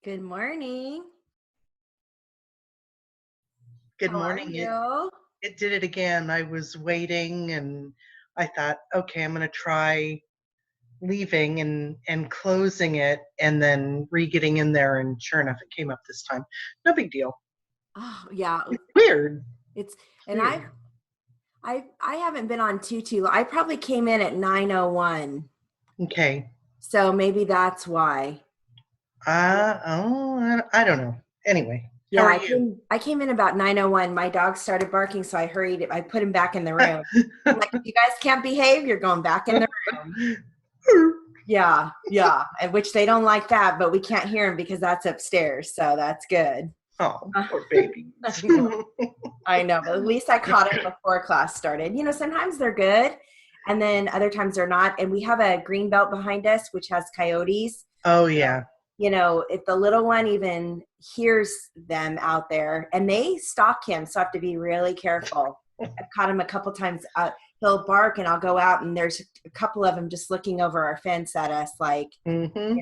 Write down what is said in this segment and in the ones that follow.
Good morning. Good How are morning. It you? it did it again. I was waiting and I thought, okay, I'm gonna try leaving and closing it and then re-getting in there, and sure enough it came up this time. No big deal. Oh, yeah. It's weird. It's It's and weird. I haven't been on too long. I probably came in at 9:01. Okay. So maybe that's why. I don't know. Anyway, how Yeah, are I you? came I came in about 9:01. My dog started barking, so I hurried. I put him back in the room. I'm like, if you guys can't behave, you're going back in the room. Yeah, yeah. And which they don't like that, but we can't hear him because that's upstairs. So that's good. Oh, poor babies. I know, but at least I caught it before class started. Sometimes they're good and then other times they're not. And we have a green belt behind us, which has coyotes. Oh yeah. If the little one even hears them out there and they stalk him, so I have to be really careful. I've caught him a couple times. He'll bark and I'll go out and there's a couple of them just looking over our fence at us like, Mm-hmm.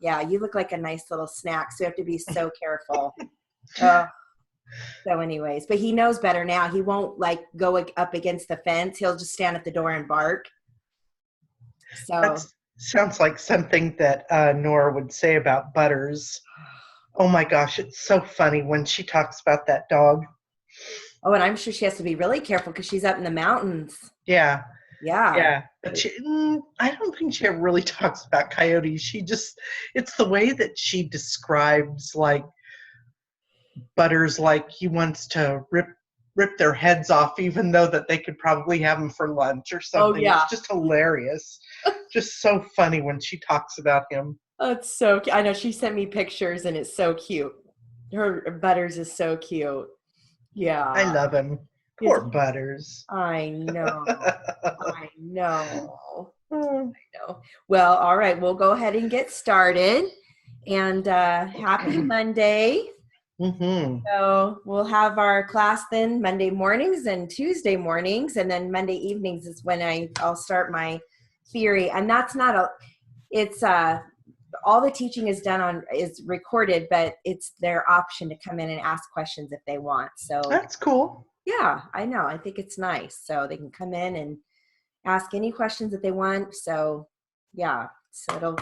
yeah, you look like a nice little snack. So we have to be so careful. Uh, so, anyways, but he knows better now. He won't like go up against the fence. He'll just stand at the door and bark. That So, sounds like something that Nora would say about Butters. Oh my gosh, it's so funny when she talks about that dog. oh, and I'm sure she has to be really careful because she's up in the mountains. Yeah, Yeah. yeah. But I don't think she ever really talks about coyotes. It's the way that she describes like Butters, like he wants to rip their heads off, even though that they could probably have them for lunch or Oh, something. yeah. It's just hilarious. Just so funny when she talks about him. Oh, it's so cute. I know she sent me pictures and it's so cute. Her Butters is so cute. I Yeah. love him. Is Poor Butters. I know. I know. No. Well, all right. We'll go ahead and get started. And happy Monday. Mm-hmm. So we'll have our class then Monday mornings and Tuesday mornings, and then Monday evenings is when I'll start my theory. And that's not a, it's all the teaching is recorded, but it's their option to come in and ask questions if they want. So That's cool. yeah, I know. I think it's nice. So they can come in and ask any questions that they want. So yeah, so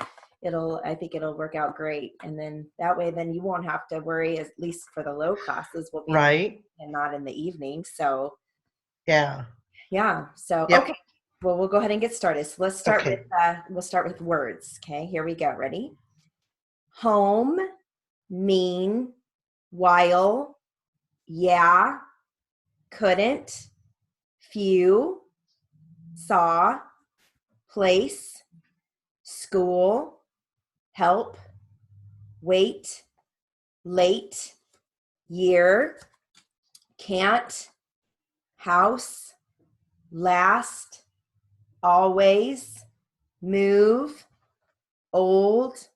I think it'll work out great. And then that way, then you won't have to worry, at least for the low classes will be in Right? and not in the evening. So Yeah. yeah. So Yep. okay. Well, we'll go ahead and get started. So Okay. we'll start with words. Okay, here we go. Ready? Home, mean, while, yeah, couldn't, few, saw, place, school, help, wait, late, year, can't, house, last, always, move, old,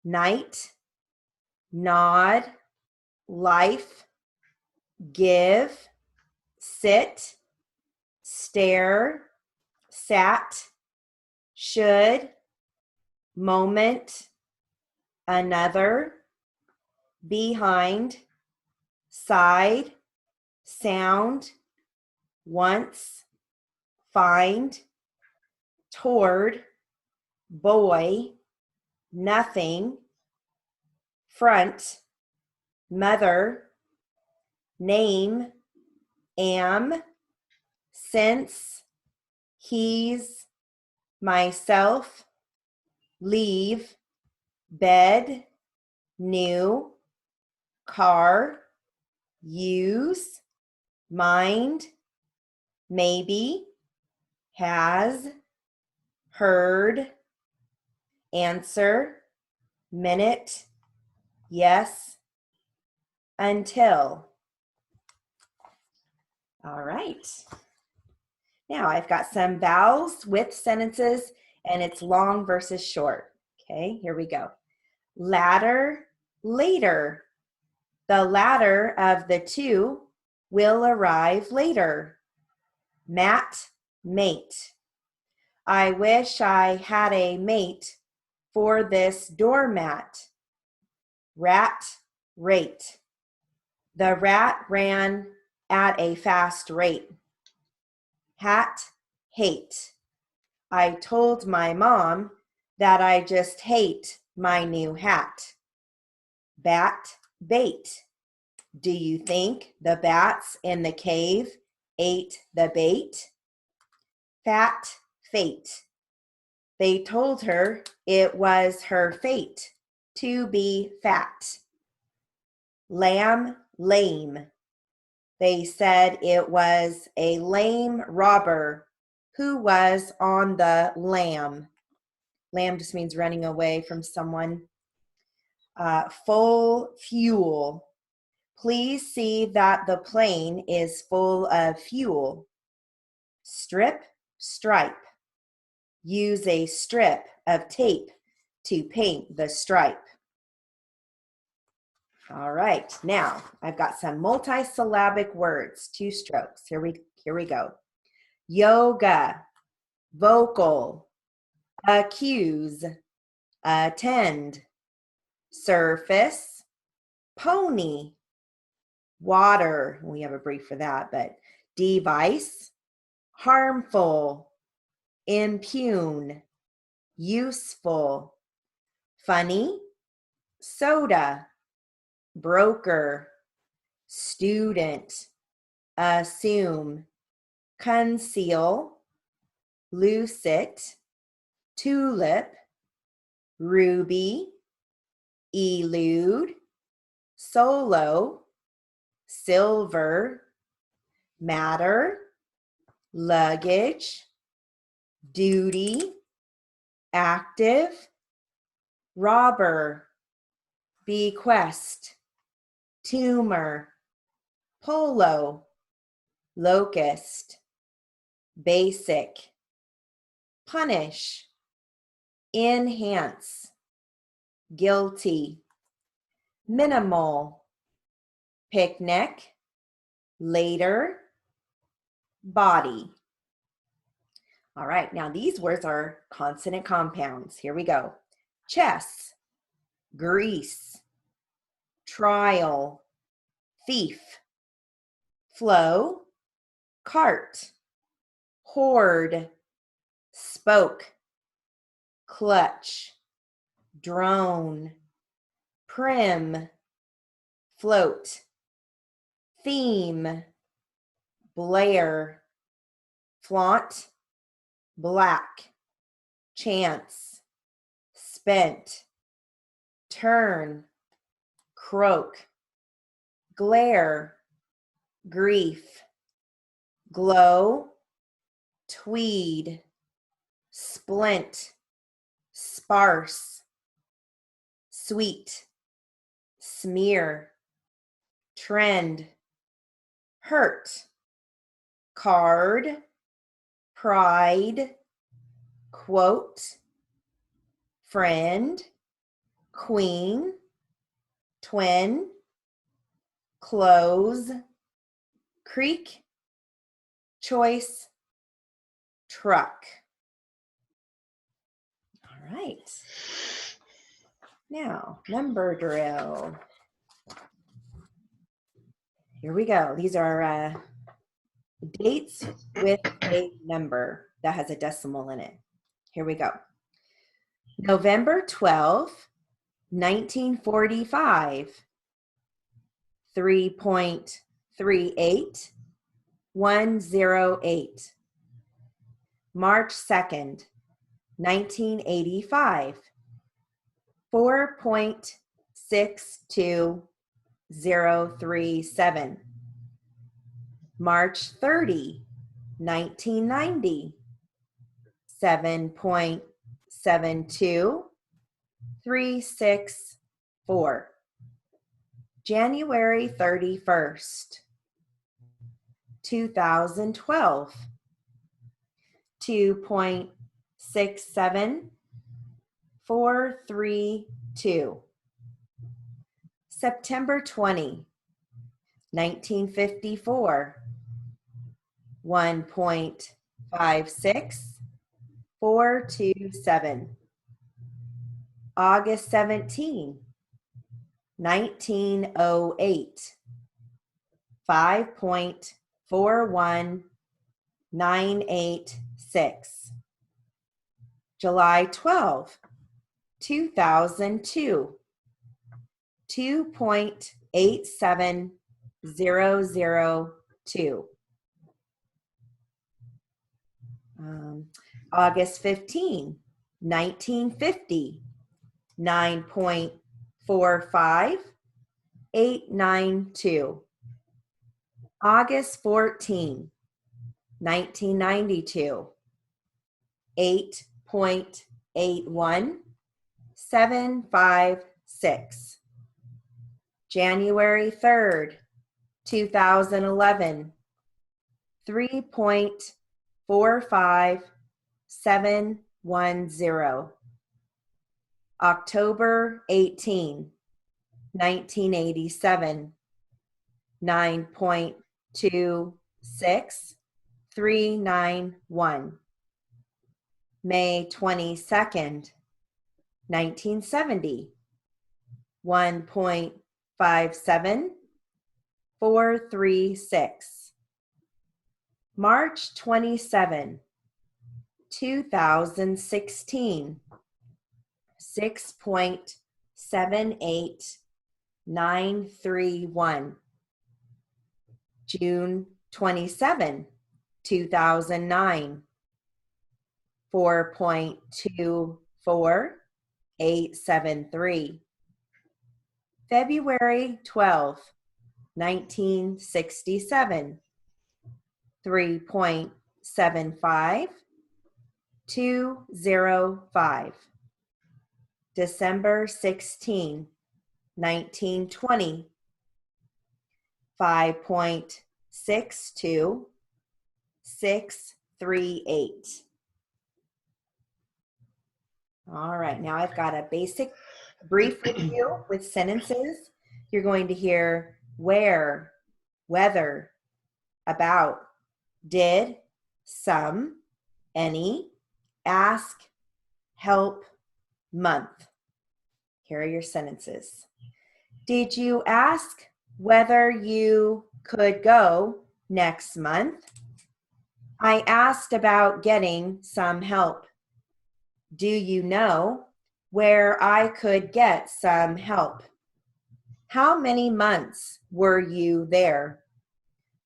night, nod, life, give, sit, stare, sat, should, moment, another, behind, side, sound, once, find, toward, boy, nothing, front, mother, name, am, since, he's, myself, leave, bed, new, car, use, mind, maybe, has, heard, answer, minute, yes, until. All right. Now I've got some vowels with sentences and it's long versus short. Okay, here we go. Latter, later. The latter of the two will arrive later. Mat, mate. I wish I had a mate for this doormat. rat, rate. The rat ran at a fast rate. Hat, hate. I told my mom that I just hate my new hat. Bat, bait. Do you think the bats in the cave ate the bait? Fat, fate. They told her it was her fate to be fat. Lamb, lame. They said it was a lame robber who was on the lamb. Lamb just means running away from someone. Full fuel. Please see that the plane is full of fuel. Strip, stripe. Use a strip of tape to paint the stripe. All right, now I've got some multisyllabic words, 2 strokes. Here we go. Yoga, vocal, accuse, attend, surface, pony, water. We have a brief for that, but device, harmful, impugn, useful, funny, soda, broker, student, assume, conceal, lucid, tulip, ruby, elude, solo, silver, matter, luggage, duty, active, robber, bequest, tumor, polo, locust, basic, punish, enhance, guilty, minimal, picnic, later, body. All right, now these words are consonant compounds. Here we go. Chess, grease, trial, thief, flow, cart, hoard, spoke, clutch, drone, prim, float, theme, blare, flaunt, black, chance, spent, turn, croak, glare, grief, glow, tweed, splint, sparse, sweet, smear, trend, hurt, card, pride, quote, friend, queen, twin, close, creek, choice, truck. All right. Now, number drill. Here we go. These are dates with a number that has a decimal in it. Here we go. November 12th, 1945, 3.38108. March 2nd, 1985, 4.62037. March 30, 1990, 7.72364. January 31st, 2012, 2.67432. September 20, 1954, 1.56427. August 17, 1908, 5.41986. July 12, 2002, 2.87002. August 15, 1950, 9.45892. August 14, 1992, 8.81756. January 3rd, 2011, 3.45710. October 18, 1987, 9.26391. May 22nd, 1970, 1.57436. March 27, 2016, 6.78931. June 27, 2009, 4.24873. February 12, 1967, 3.75205. December 16, 1920, 5.62638. All right, now I've got a basic brief review with sentences. You're going to hear where, whether, about, did, some, any, ask, help, month. Here are your sentences. Did you ask whether you could go next month? I asked about getting some help. Do you know where I could get some help? How many months were you there?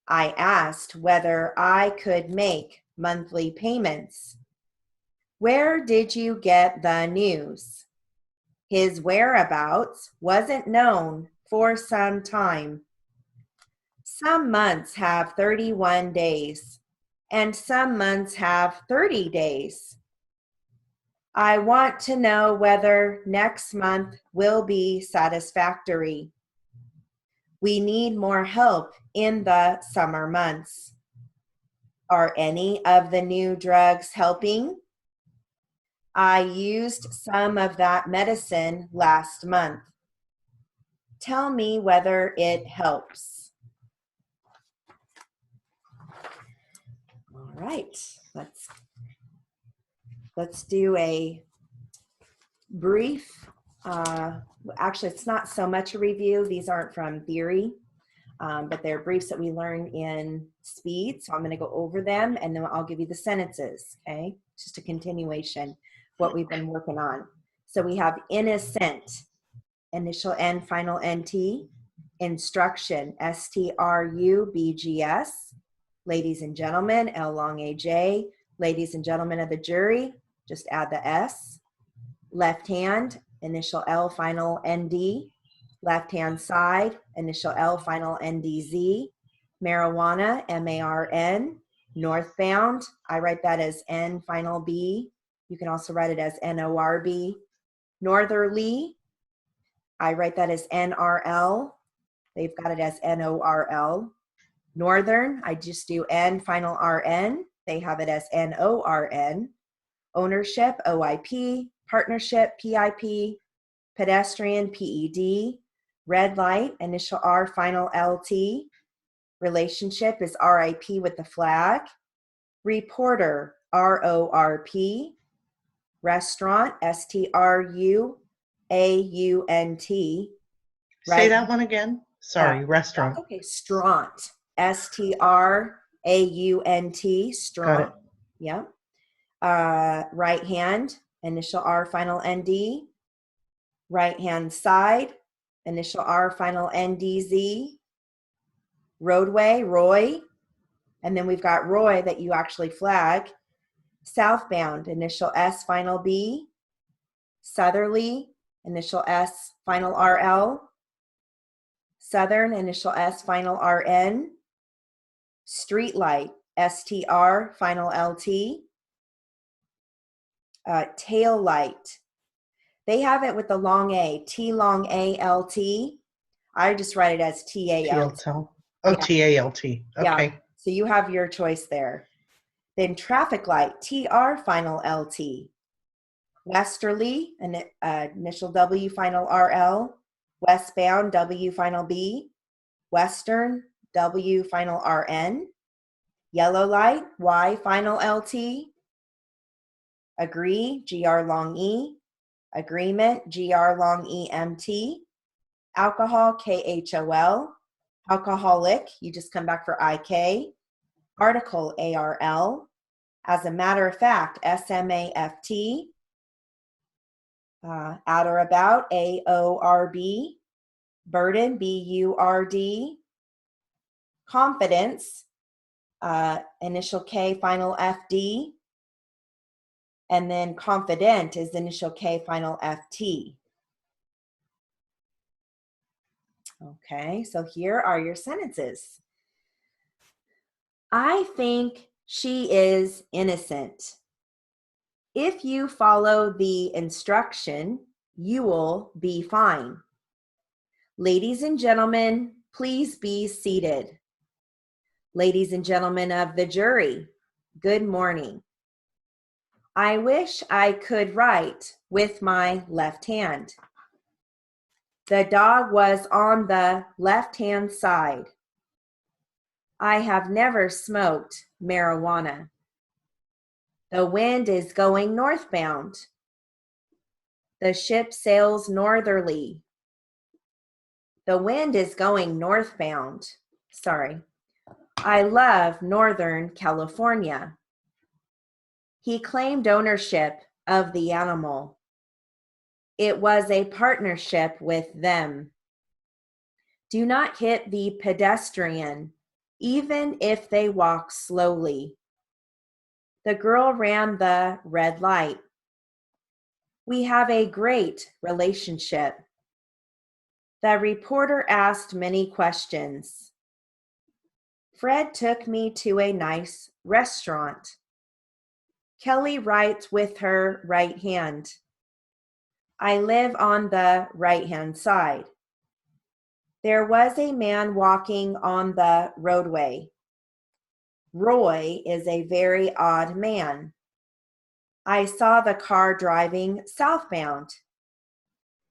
I asked whether I could make monthly payments. Where did you get the news? His whereabouts wasn't known for some time. Some months have 31 days, and some months have 30 days. I want to know whether next month will be satisfactory. We need more help in the summer months. Are any of the new drugs helping? I used some of that medicine last month. Tell me whether it helps. All right, let's do a brief, actually it's not so much a review. These aren't from theory, but they're briefs that we learn in speed. So I'm going to go over them and then I'll give you the sentences, okay? Just a continuation, what we've been working on. So we have innocent, initial N, final NT, instruction, STRUBGS, ladies and gentlemen, L long AJ, ladies and gentlemen of the jury, just add the S, left hand, initial L, final ND, left hand side, initial L, final NDZ, marijuana, MARN, northbound, I write that as N, final B, you can also write it as NORB, northerly, I write that as NRL. They've got it as NORL. Northern, I just do N, final RN. They have it as NORN. Ownership, OIP. Partnership, PIP. Pedestrian, PED. Red light, initial R, final LT. Relationship is RIP with the flag. Reporter, RORP. Restaurant, STRUAUNT. Say right? that one again. Sorry, That's restaurant. okay. Straunt. Straunt. Got it. Straunt. Yep. Right hand, initial R, final ND. Right hand side, initial R, final NDZ. Roadway, Roy. And then we've got Roy that you actually flag. Southbound, initial S, final B. Southerly, initial S, final RL. Southern, initial S, final RN. Streetlight, STR, final LT. Tail light. They have it with the long A, T long A L T. I just write it as TALT. TLT. Oh, Yeah. TALT. Yeah. Okay. So you have your choice there. Then traffic light, TR, final LT. Westerly, initial W, final RL. Westbound, W, final B. Western, W, final RN. Yellow light, Y, final LT. Agree, GR long E. Agreement, GR long EMT. Alcohol, KHOL. Alcoholic, you just come back for IK. Article, ARL. As a matter of fact, SMAFT. At or about, AORB. Burden, BURD. Confidence, initial K, final FD. And then confident is initial K, final FT. Okay, so here are your sentences. I think she is innocent. If you follow the instruction, you will be fine. Ladies and gentlemen, please be seated. Ladies and gentlemen of the jury, good morning. I wish I could write with my left hand. The dog was on the left-hand side. I have never smoked marijuana. The wind is going northbound. The ship sails northerly. The wind is going northbound. Sorry. I love Northern California. He claimed ownership of the animal. It was a partnership with them. Do not hit the pedestrian, even if they walk slowly. The girl ran the red light. We have a great relationship. The reporter asked many questions. Fred took me to a nice restaurant. Kelly writes with her right hand. I live on the right-hand side. There was a man walking on the roadway. Roy is a very odd man. I saw the car driving southbound.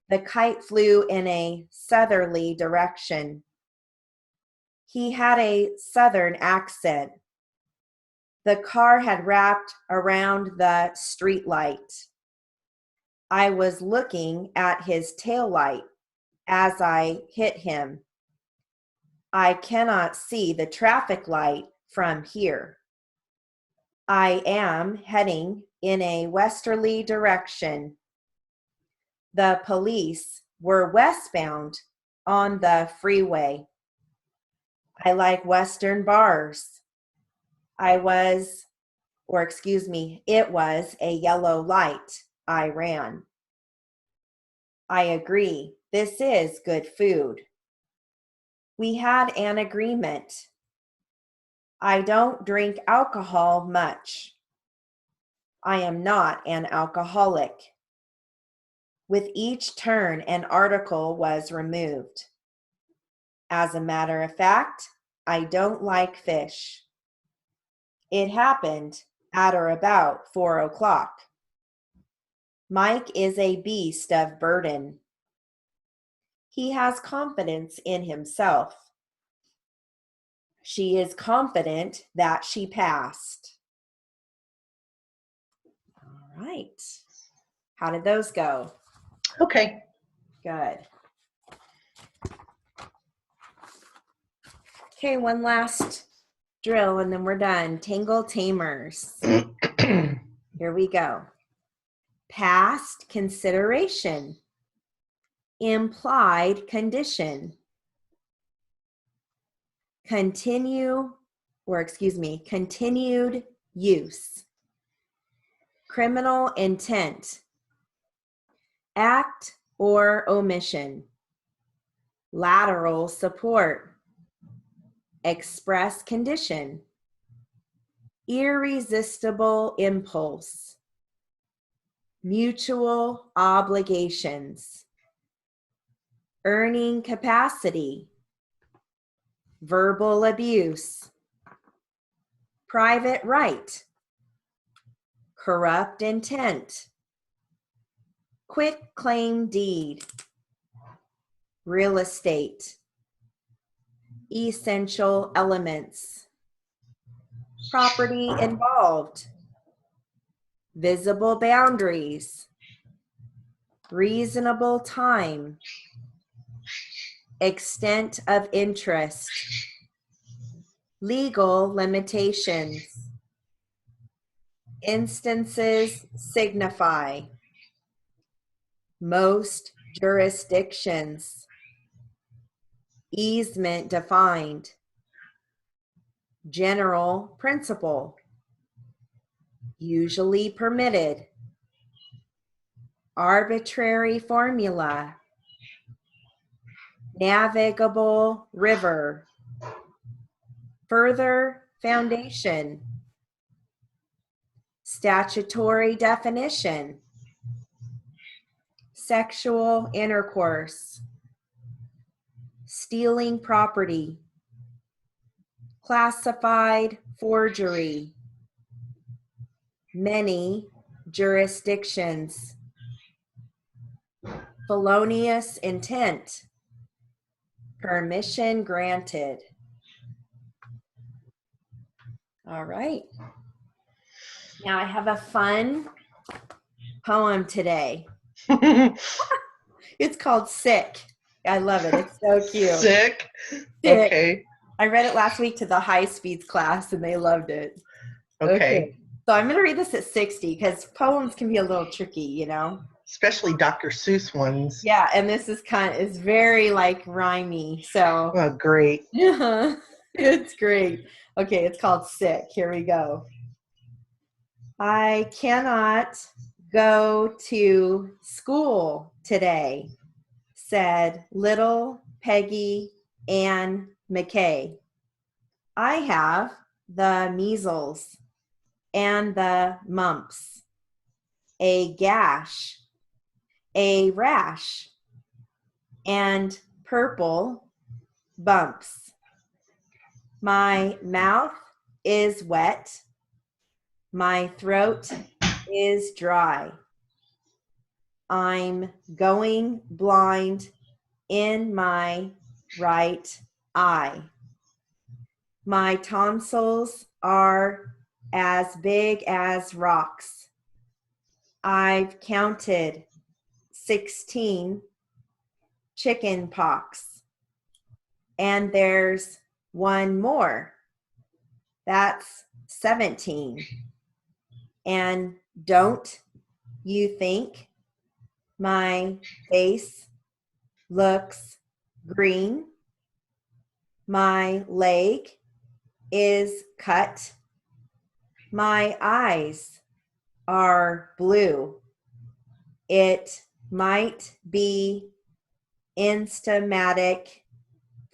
The kite flew in a southerly direction. He had a southern accent. The car had wrapped around the street light. I was looking at his tail light as I hit him. I cannot see the traffic light from here. I am heading in a westerly direction. The police were westbound on the freeway. I like Western bars. It was a yellow light. I ran. I agree. This is good food. We had an agreement. I don't drink alcohol much. I am not an alcoholic. With each turn, an article was removed. As a matter of fact, I don't like fish. It happened at or about 4 o'clock. Mike is a beast of burden. He has confidence in himself. She is confident that she passed. All right. How did those go? Okay. Good. Okay, one last drill and then we're done. Tangle Tamers. Here we go. Past consideration. Implied condition. Continued use. Criminal intent. Act or omission. Lateral support. Express condition. Irresistible impulse. Mutual obligations. Earning capacity. Verbal abuse. Private right. Corrupt intent. Quit claim deed. Real estate. Essential elements. Property involved. Visible boundaries. Reasonable time. Extent of interest. Legal limitations. Instances signify. Most jurisdictions. Easement defined. General principle. Usually permitted. Arbitrary formula. Navigable river. Further foundation. Statutory definition. Sexual intercourse. Stealing property. Classified forgery. Many jurisdictions. Felonious intent. Permission granted. All right. Now I have a fun poem today. It's called Sick. I love it. It's so cute. Sick? Sick. Okay. I read it last week to the high speeds class and they loved it. Okay. So I'm going to read this at 60 because poems can be a little tricky, you know? Especially Dr. Seuss ones. Yeah, and this is it's very like rhymey. So Oh, great. it's great. Okay, it's called Sick. Here we go. I cannot go to school today, said little Peggy Ann McKay. I have the measles and the mumps, a gash, a rash, and purple bumps. My mouth is wet. My throat is dry. I'm going blind in my right eye. My tonsils are as big as rocks. I've counted 16 chicken pox. And there's one more. That's 17. And don't you think my face looks green? My leg is cut. My eyes are blue. It might be instamatic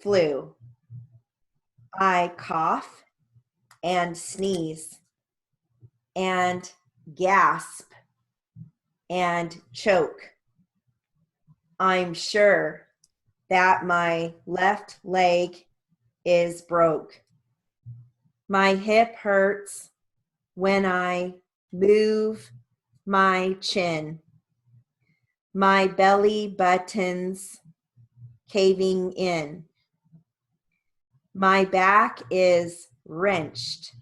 flu. I cough and sneeze and gasp and choke. I'm sure that my left leg is broke. My hip hurts when I move my chin. My belly button's caving in. My back is wrenched.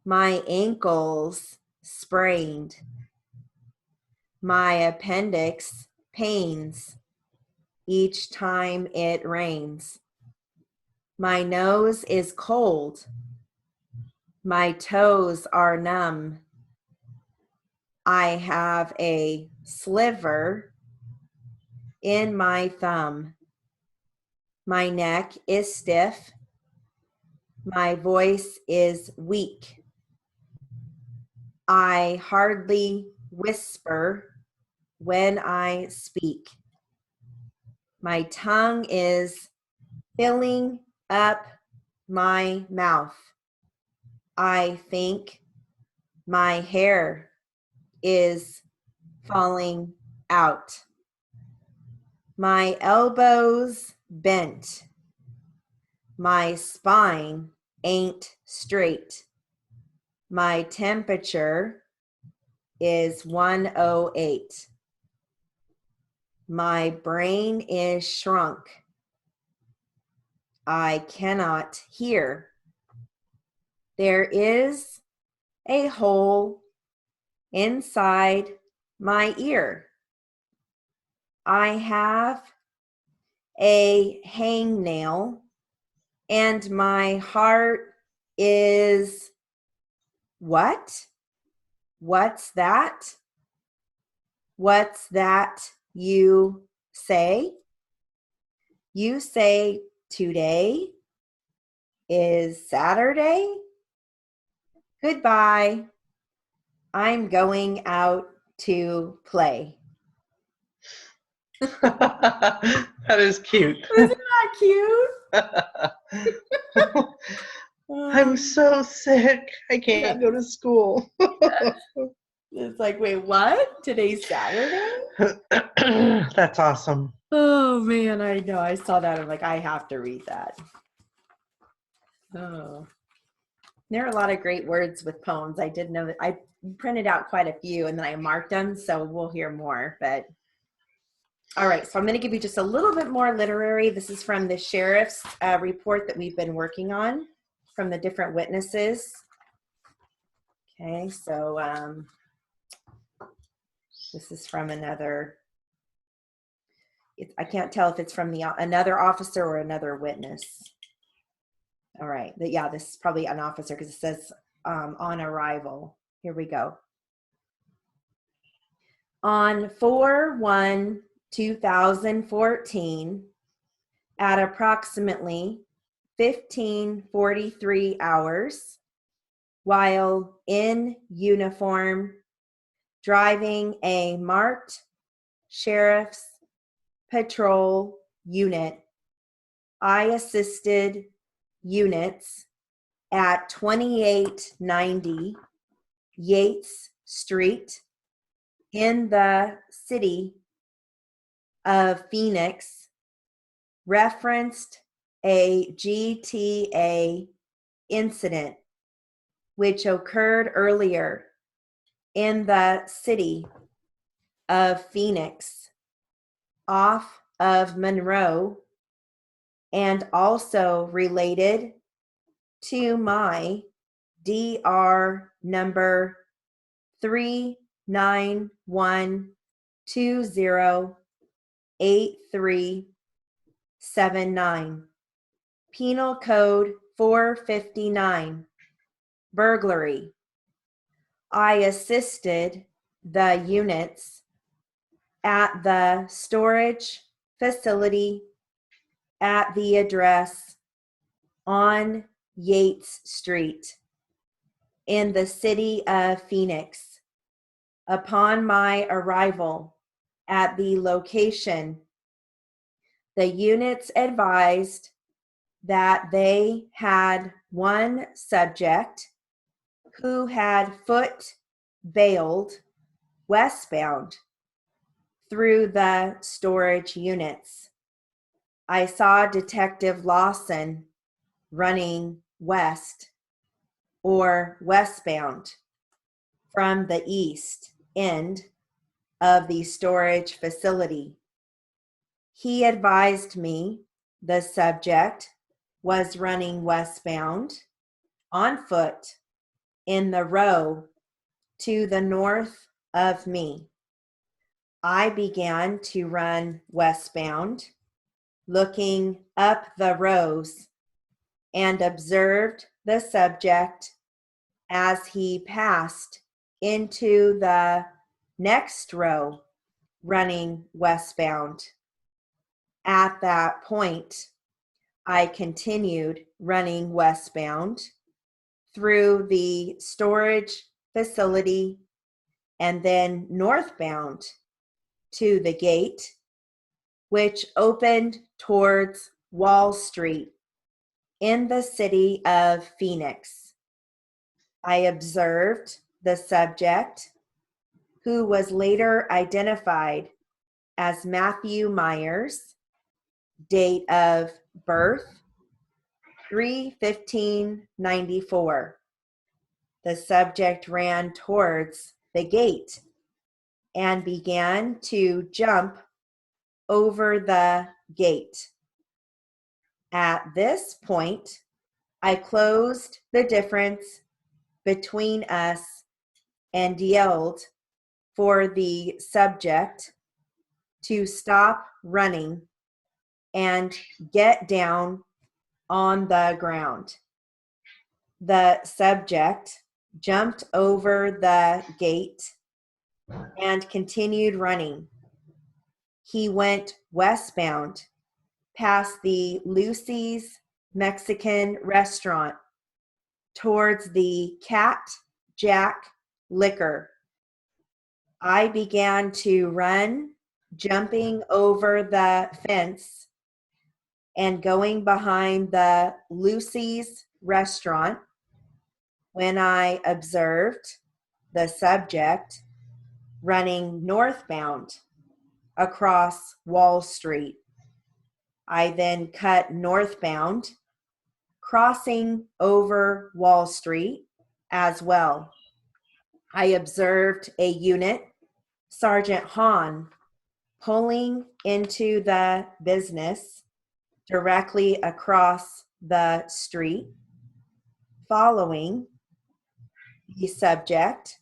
My ankles sprained. My appendix pains each time it rains. My nose is cold. My toes are numb. I have a sliver in my thumb. My neck is stiff. My voice is weak. I hardly whisper when I speak. My tongue is filling up my mouth. I think my hair is falling out. My elbows bent. My spine ain't straight. My temperature is 108. My brain is shrunk. I cannot hear. There is a hole inside my ear. I have a hangnail and my heart is what? What's that? What's that you say? You say today is Saturday? Goodbye. I'm going out to play. That is cute. Isn't that cute? I'm so sick. I can't go to school. It's like, wait, what? Today's Saturday? That's awesome. Oh man, I know. I saw that. I'm like, I have to read that. Oh, there are a lot of great words with poems. I did know that I printed out quite a few and then I marked them, so we'll hear more. But all right, so I'm going to give you just a little bit more literary. This is from the sheriff's report that we've been working on from the different witnesses. Okay, so this is from another. I can't tell if it's from another officer or another witness. All right, yeah, this is probably an officer because it says on arrival. Here we go. On 4/1/2014, at approximately 15:43 hours, while in uniform, driving a marked sheriff's patrol unit, I assisted units at 2890 Yates Street in the city of Phoenix, referenced a GTA incident which occurred earlier in the city of Phoenix off of Monroe and also related to my DR number 391208379, Penal Code 459, burglary. I assisted the units at the storage facility at the address on Yates Street in the city of Phoenix. Upon my arrival at the location, the units advised that they had one subject who had foot bailed westbound through the storage units. I saw Detective Lawson running west or westbound from the east end of the storage facility. He advised me the subject was running westbound on foot in the row to the north of me. I began to run westbound, looking up the rows and observed the subject as he passed into the next row running westbound. At that point, I continued running westbound through the storage facility and then northbound to the gate, which opened towards Wall Street in the city of Phoenix. I observed the subject, who was later identified as Matthew Myers, date of birth 3/15/94. The subject ran towards the gate and began to jump over the gate. At this point, I closed the difference between us and yelled for the subject to stop running and get down on the ground. The subject jumped over the gate and continued running. He went westbound past the Lucy's Mexican restaurant towards the Cat Jack Liquor. I began to run, jumping over the fence and going behind the Lucy's restaurant when I observed the subject running northbound across Wall Street. I then cut northbound, crossing over Wall Street as well. I observed a unit, Sergeant Hahn, pulling into the business directly across the street, following the subject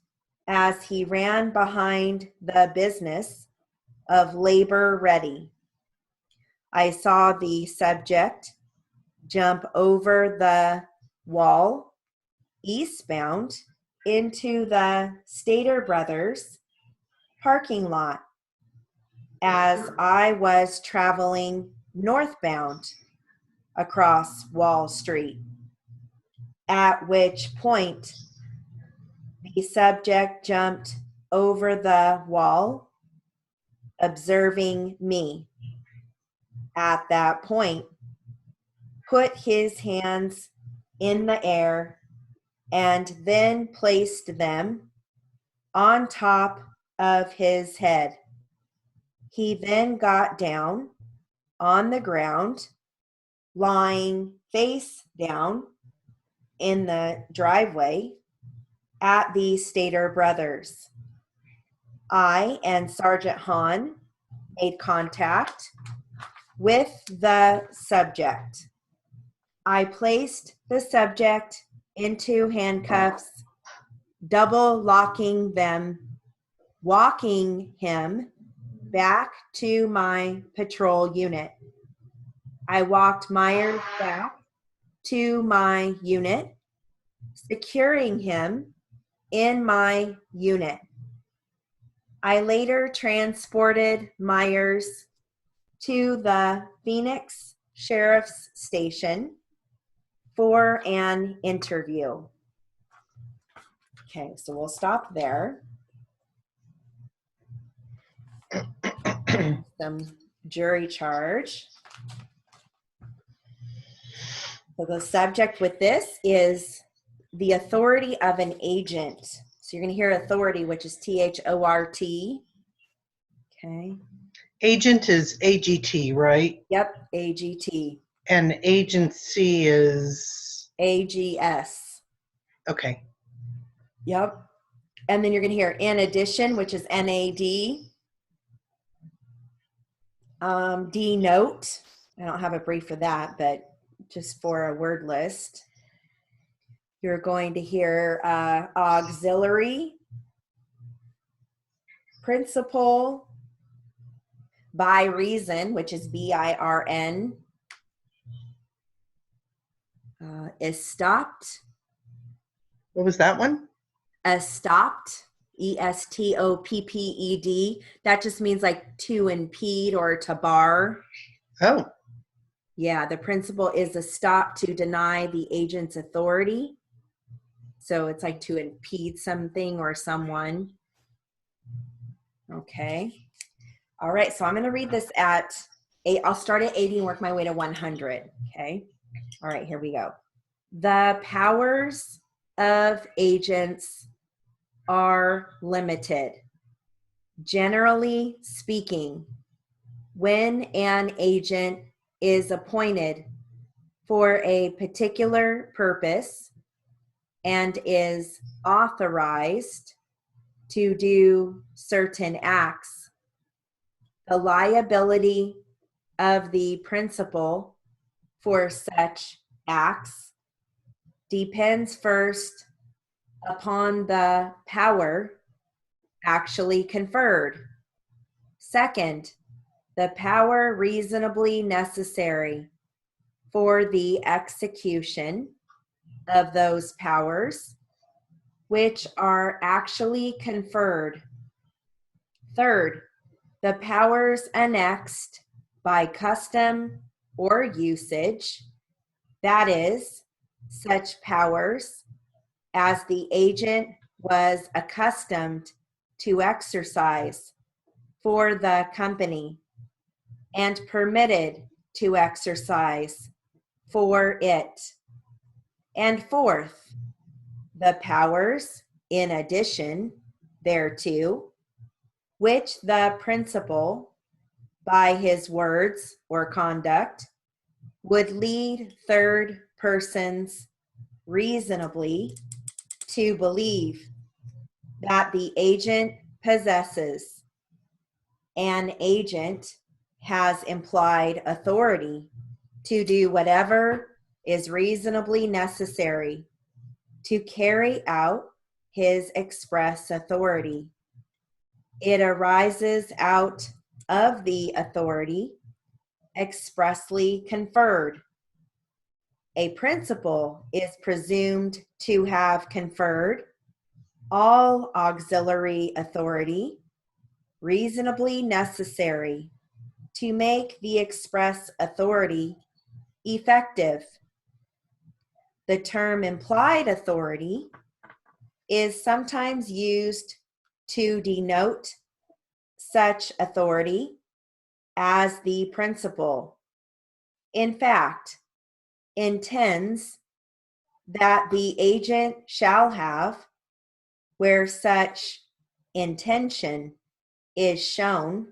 as he ran behind the business of Labor Ready. I saw the subject jump over the wall eastbound into the Stater Brothers parking lot as I was traveling northbound across Wall Street, at which point the subject jumped over the wall, observing me. At that point, put his hands in the air and then placed them on top of his head. He then got down on the ground, lying face down in the driveway at the Stater Brothers. I and Sergeant Hahn made contact with the subject. I placed the subject into handcuffs, double locking them, walking him back to my patrol unit. I walked Myers back to my unit, securing him in my unit. I later transported Myers to the Phoenix Sheriff's Station for an interview. Okay, so we'll stop there. Some jury charge. So the subject with this is the authority of an agent. So you're going to hear authority, which is THORT. Okay. Agent is AGT, right? Yep, AGT. And agency is? AGS. Okay. Yep. And then you're going to hear in addition, which is NAD. Denote. I don't have a brief for that, but just for a word list. You're going to hear auxiliary, principal, by reason, which is BIRN, Estopped, What was that one? estopped, estopped. That just means like to impede or to bar. Oh, Yeah, the principle is a stop to deny the agent's authority. So it's like to impede something or someone. Okay. All right. So I'm going to read this at 8. I'll start at 80 and work my way to 100. Okay. All right. Here we go. The powers of agents are limited. Generally speaking, when an agent is appointed for a particular purpose and is authorized to do certain acts, the liability of the principal for such acts depends first upon the power actually conferred. Second, the power reasonably necessary for the execution of those powers which are actually conferred. Third, the powers annexed by custom or usage, that is, such powers as the agent was accustomed to exercise for the company and permitted to exercise for it. And fourth, the powers in addition thereto, which the principal, by his words or conduct, would lead third persons reasonably to believe that the agent possesses. An agent has implied authority to do whatever is reasonably necessary to carry out his express authority. It arises out of the authority expressly conferred. A principal is presumed to have conferred all auxiliary authority reasonably necessary to make the express authority effective. The term implied authority is sometimes used to denote such authority as the principal, in fact, intends that the agent shall have, where such intention is shown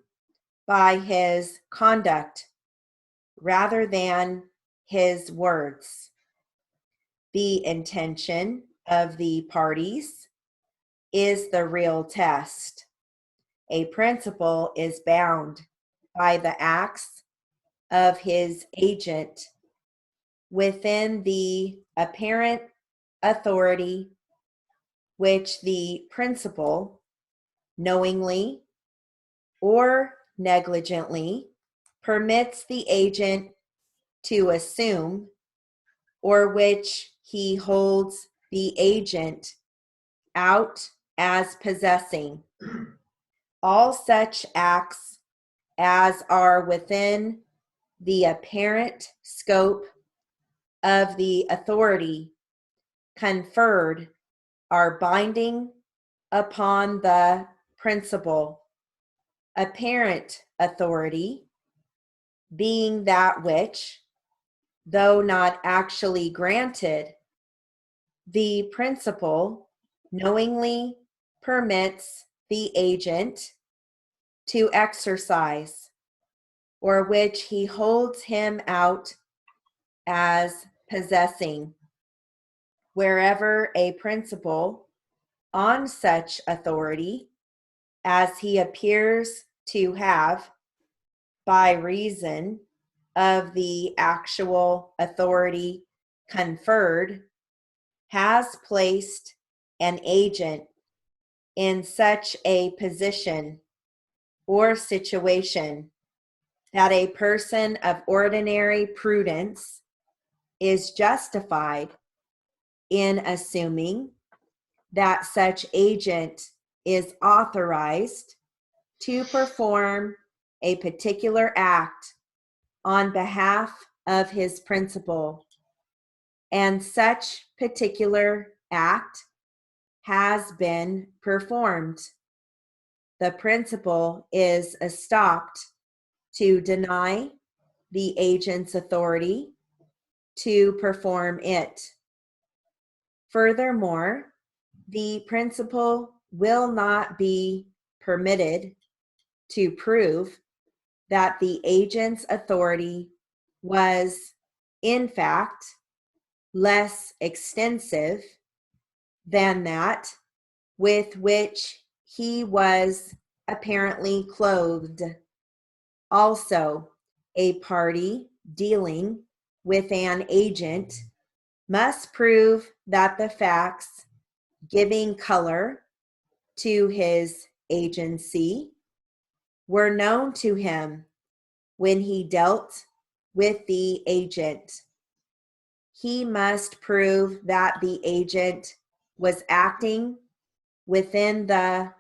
by his conduct rather than his words. The intention of the parties is the real test. A principal is bound by the acts of his agent within the apparent authority which the principal knowingly or negligently permits the agent to assume, or which he holds the agent out as possessing. All such acts as are within the apparent scope of the authority conferred are binding upon the principal. Apparent authority being that which, though not actually granted, the principal knowingly permits the agent to exercise, or which he holds him out as possessing. Wherever a principal on such authority as he appears to have by reason of the actual authority conferred has placed an agent in such a position or situation that a person of ordinary prudence is justified in assuming that such agent is authorized to perform a particular act on behalf of his principal, and such particular act has been performed. The principal is estopped to deny the agent's authority to perform it. Furthermore, the principal will not be permitted to prove that the agent's authority was, in fact, less extensive than that with which he was apparently clothed. Also, a party dealing with an agent must prove that the facts giving color to his agency were known to him when he dealt with the agent. He must prove that the agent was acting within the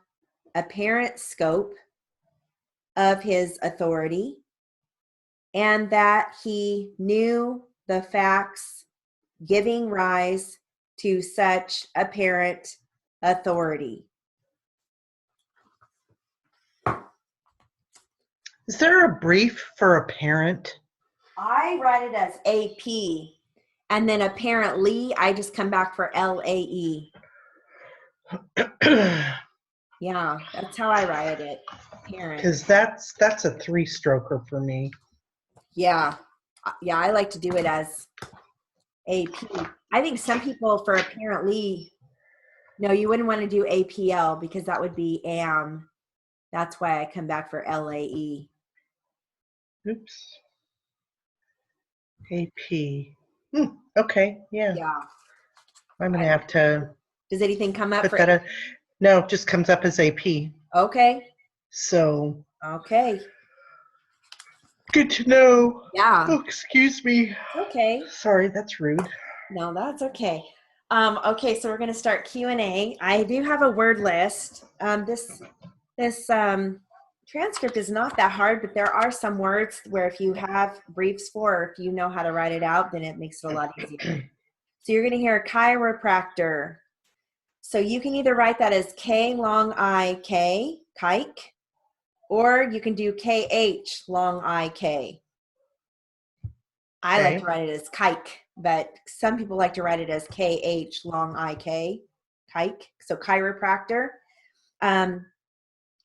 apparent scope of his authority and that he knew the facts giving rise to such apparent authority. Is there a brief for a parent? I write it as AP, and then apparently I just come back for LAE. Yeah, that's how I write it. Parent. Because that's a 3-stroker for me. Yeah, I like to do it as AP. I think some people for apparently, no, you wouldn't want to do APL because that would be AM. That's why I come back for LAE. Oops. AP. Okay, yeah. Yeah. I'm going to have to Does anything come up put for that. No, it just comes up as AP. Okay. So. Okay. Good to know. Yeah. Oh, excuse me. Okay. Sorry, that's rude. No, that's okay. Okay, so we're going to start Q&A. I do have a word list. This transcript is not that hard, but there are some words where if you have briefs for, or if you know how to write it out, then it makes it a lot easier. So you're going to hear chiropractor. So you can either write that as K long I K, kike, or you can do KH long I K. I like to write it as kike, but some people like to write it as KH long IK, kike. So chiropractor.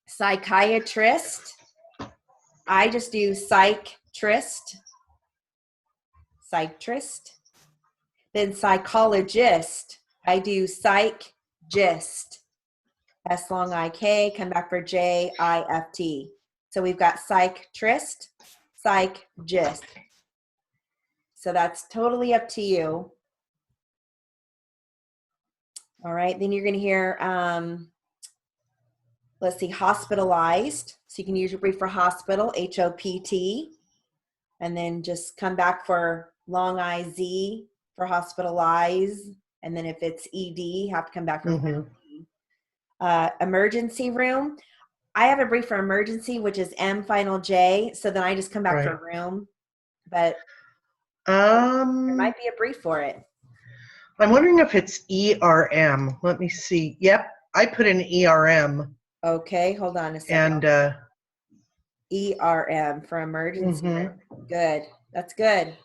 Psychiatrist. I just do psychiatrist. Then psychologist. I do psychgist. S long IK, come back for JIFT. So we've got psychiatrist, psychgist. So that's totally up to you. All right, then you're going to hear, let's see, hospitalized. So you can use your brief for hospital, HOPT. And then just come back for long IZ for hospitalize. And then if it's ED, you have to come back for emergency room. I have a brief for emergency, which is M final J. So then I just come back for room. But there might be a brief for it. I'm wondering if it's ERM. Let me see. Yep, I put in ERM. Okay, hold on a second. And ERM for emergency room. Good. That's good.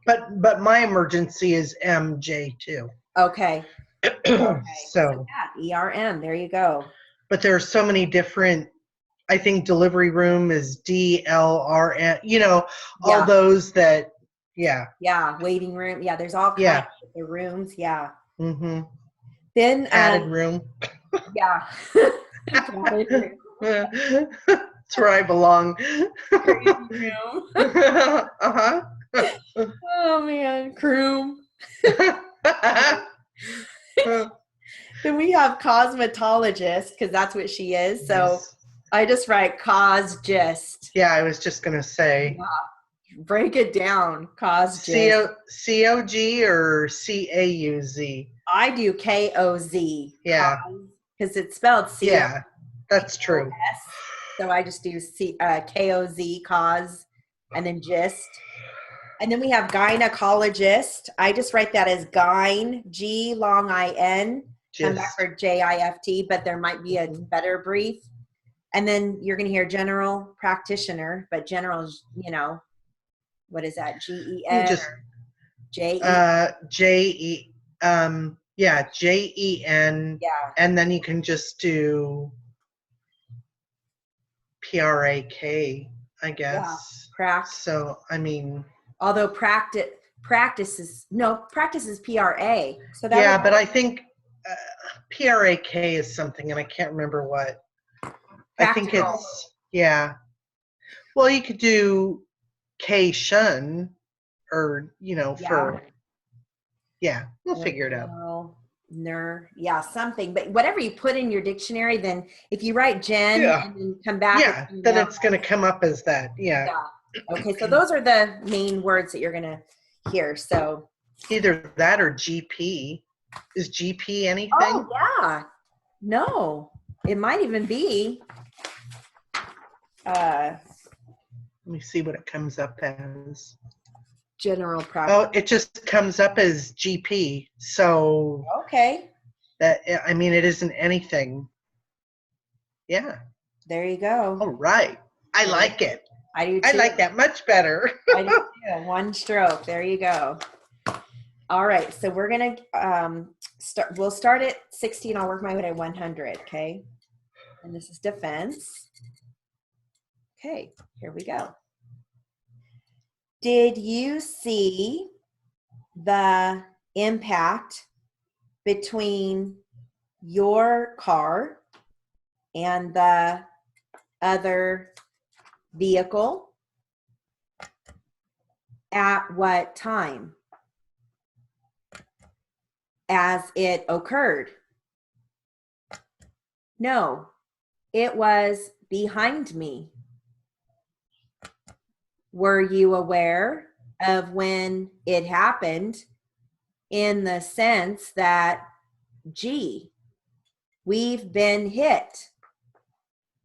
But my emergency is MJ too. Okay. So yeah, ERM. There you go. But there are so many different. I think delivery room is DLRN. You know, all those that. Yeah. Yeah, waiting room. Yeah, there's all kinds of the rooms. Yeah. Then added room. Yeah. Added room. That's where I belong. Crazy room. Oh man, croom. Then we have cosmetologist because that's what she is. So I just write cosgist. Yeah, I was just gonna say. Yeah. Break it down. Cause, gist. C-O-C-O-G or C-A-U-Z? I do K-O-Z. Yeah. Because it's spelled C-O-S. Yeah, that's true. So I just do K-O-Z, cause, and then gist. And then we have gynecologist. I just write that as gyne, G long I-N. Come back Gist. for J-I-F-T, but there might be a better brief. And then you're going to hear general practitioner, but general is, what is that? G-E-N Just or J-E? J-E, yeah, J-E-N. Yeah. And then you can just do P-R-A-K, I guess. Yeah. So, I mean. Although practice is P-R-A. So that Yeah, but I think P-R-A-K is something, and I can't remember what. Practical. I think it's, yeah. Well, you could do K-shun, or, for, yeah, we'll figure it out. Something. But whatever you put in your dictionary, then if you write Jen and then come back. Yeah, then it's going to come up as that. Yeah. Okay, so those are the main words that you're going to hear. So either that or GP. Is GP anything? Oh, yeah. No, it might even be. Let me see what it comes up as. General practice. Oh, it just comes up as GP. So okay. It isn't anything. Yeah. There you go. All right. I like it. I do too. I like that much better. I do too. One stroke. There you go. All right. So we're going to start. We'll start at 60 and I'll work my way to 100. Okay. And this is defense. Okay. Here we go. Did you see the impact between your car and the other vehicle? At what time? As it occurred? No, it was behind me. Were you aware of when it happened, in the sense that, gee, we've been hit?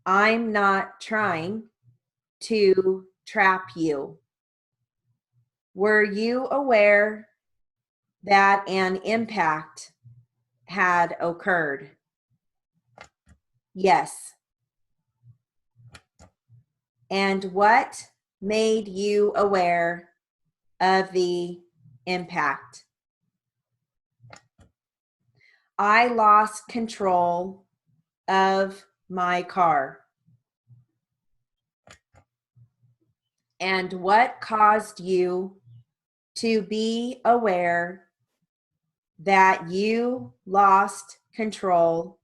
I'm not trying to trap you. Were you aware that an impact had occurred? Yes. And what made you aware of the impact? I lost control of my car. And what caused you to be aware that you lost control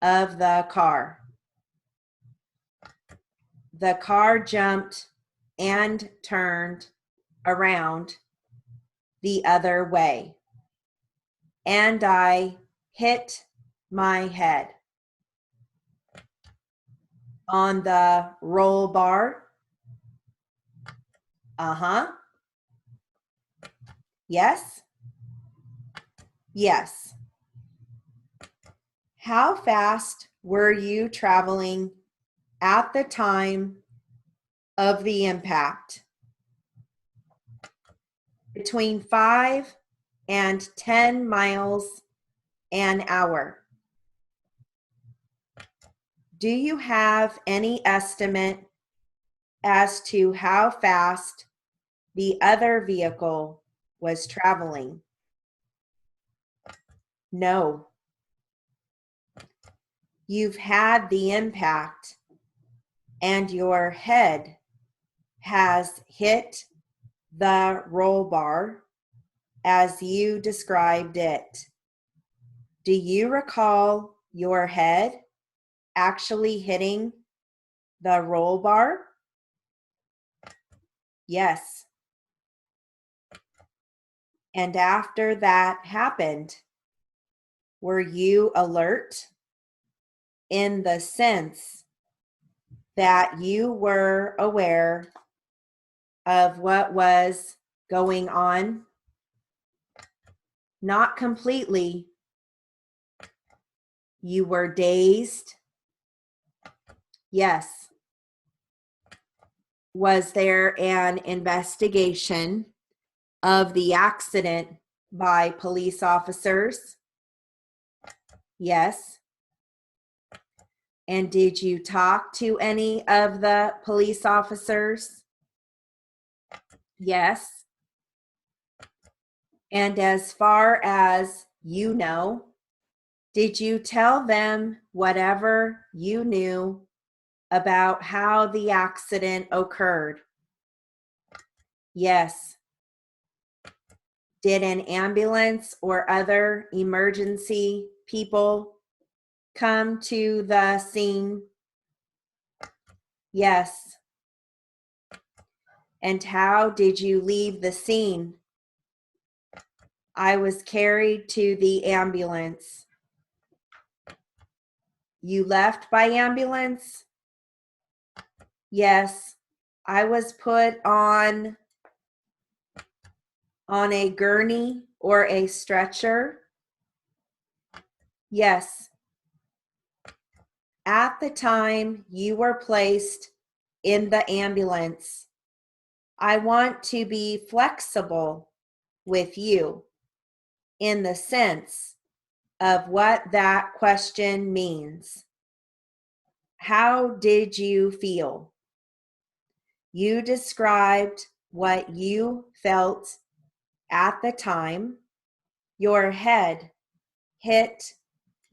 of the car? The car jumped and turned around the other way, and I hit my head on the roll bar. Yes. Yes. How fast were you traveling at the time of the impact? Between 5 and 10 miles an hour. Do you have any estimate as to how fast the other vehicle was traveling? No. You've had the impact and your head has hit the roll bar as you described it. Do you recall your head actually hitting the roll bar? Yes. And after that happened, were you alert, in the sense that you were aware of what was going on? Not completely. You were dazed? Yes. Was there an investigation of the accident by police officers? Yes. And did you talk to any of the police officers? Yes. And as far as you know, did you tell them whatever you knew about how the accident occurred? Yes. Did an ambulance or other emergency people come to the scene? Yes. And how did you leave the scene? I was carried to the ambulance. You left by ambulance? Yes. I was put on a gurney or a stretcher? Yes. At the time you were placed in the ambulance, I want to be flexible with you in the sense of what that question means. How did you feel? You described what you felt at the time your head hit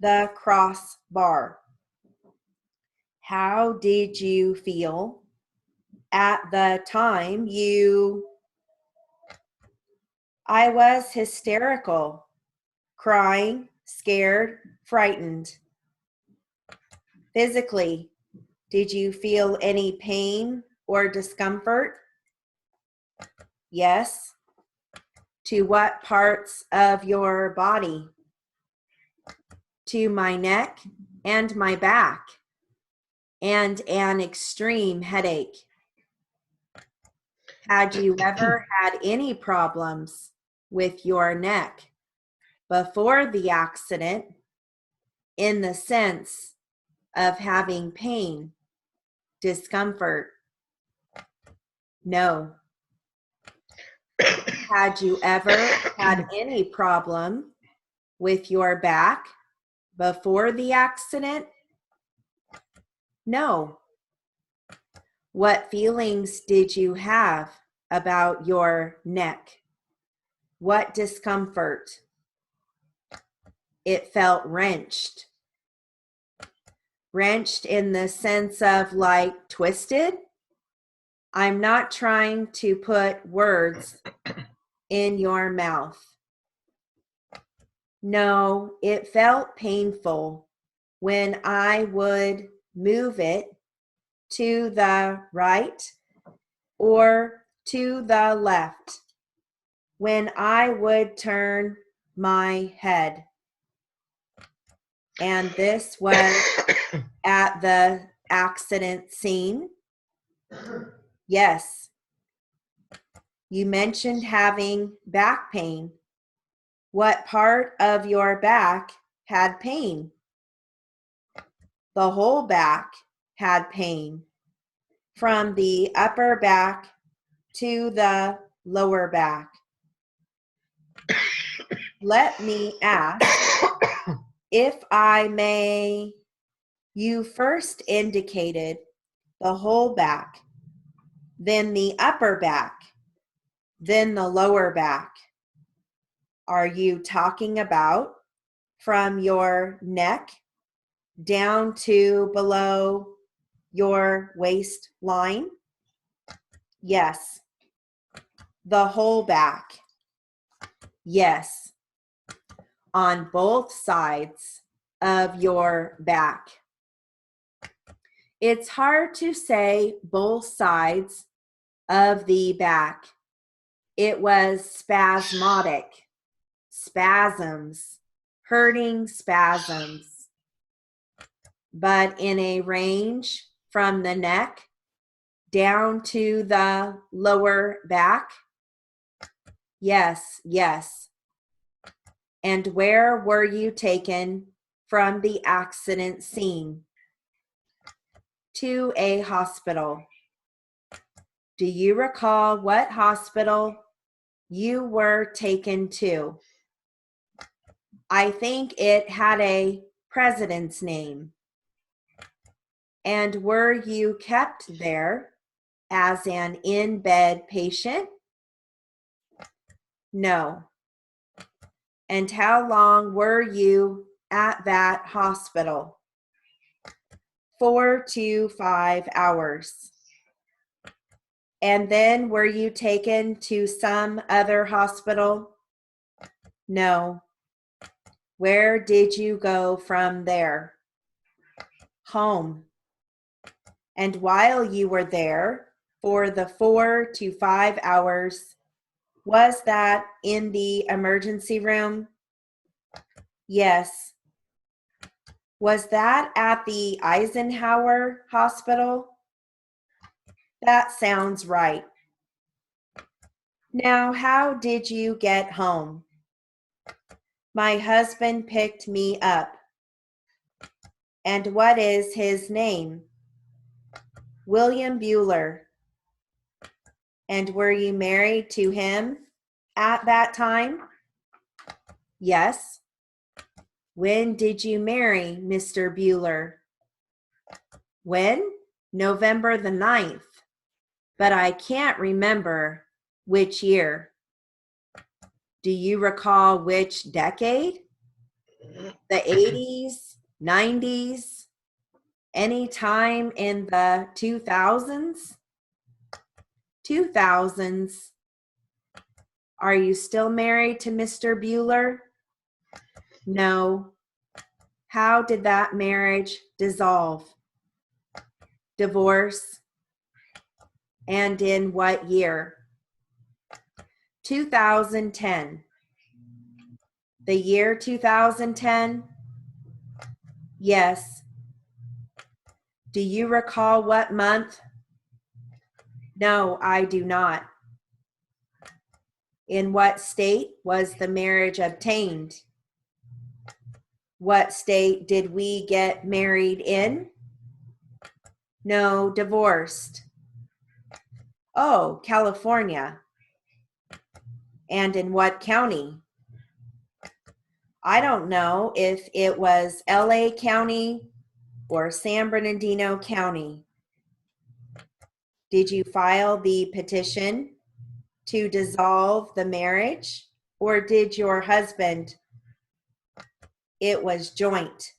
the crossbar. How did you feel at the time I was hysterical, crying, scared, frightened. Physically, did you feel any pain or discomfort? Yes. To what parts of your body? To my neck and my back, and an extreme headache. Had you ever had any problems with your neck before the accident in the sense of having pain, discomfort? No. Had you ever had any problem with your back before the accident? No. What feelings did you have about your neck? What discomfort? It felt wrenched. Wrenched in the sense of like twisted? I'm not trying to put words in your mouth. No, it felt painful when I would move it to the right or to the left, when I would turn my head. And this was at the accident scene? Yes. You mentioned having back pain. What part of your back had pain? The whole back had pain, from the upper back to the lower back. Let me ask, if I may, you first indicated the whole back, then the upper back, then the lower back. Are you talking about from your neck down to below your waistline? Yes. The whole back? Yes. On both sides of your back? It's hard to say both sides of the back. It was spasmodic, spasms, hurting spasms, but in a range from the neck Down to the lower back? Yes, yes. And where were you taken from the accident scene? To a hospital. Do you recall what hospital you were taken to? I think it had a president's name. And were you kept there as an in-bed patient? No. And how long were you at that hospital? 4 to 5 hours. And then were you taken to some other hospital? No. Where did you go from there? Home. And while you were there for the 4 to 5 hours, was that in the emergency room? Yes. Was that at the Eisenhower Hospital? That sounds right. Now, how did you get home? My husband picked me up. And what is his name? William Bueller. And were you married to him at that time? Yes. When did you marry Mr. Bueller? When? November the 9th. But I can't remember which year. Do you recall which decade? The 80s, 90s, any time in the 2000s? 2000s. Are you still married to Mr. Bueller? No. How did that marriage dissolve? Divorce. And in what year? 2010. The year 2010? Yes. Do you recall what month? No, I do not. In what state was the marriage obtained? What state did we get married in? No, divorced. Oh, California. And in what county? I don't know if it was LA County or San Bernardino County. Did you file the petition to dissolve the marriage, or did your husband? It was joint.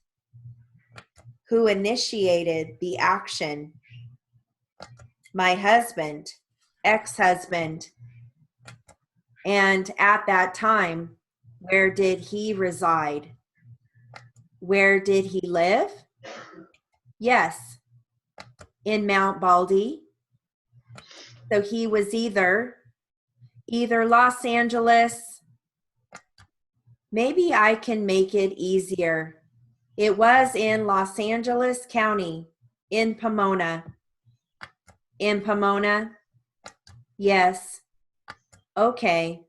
Who initiated the action? My husband, ex-husband. And at that time, where did he reside? Where did he live? Yes, in Mount Baldy. So he was either Los Angeles. Maybe I can make it easier. It was in Los Angeles County, in Pomona. In Pomona? Yes. Okay.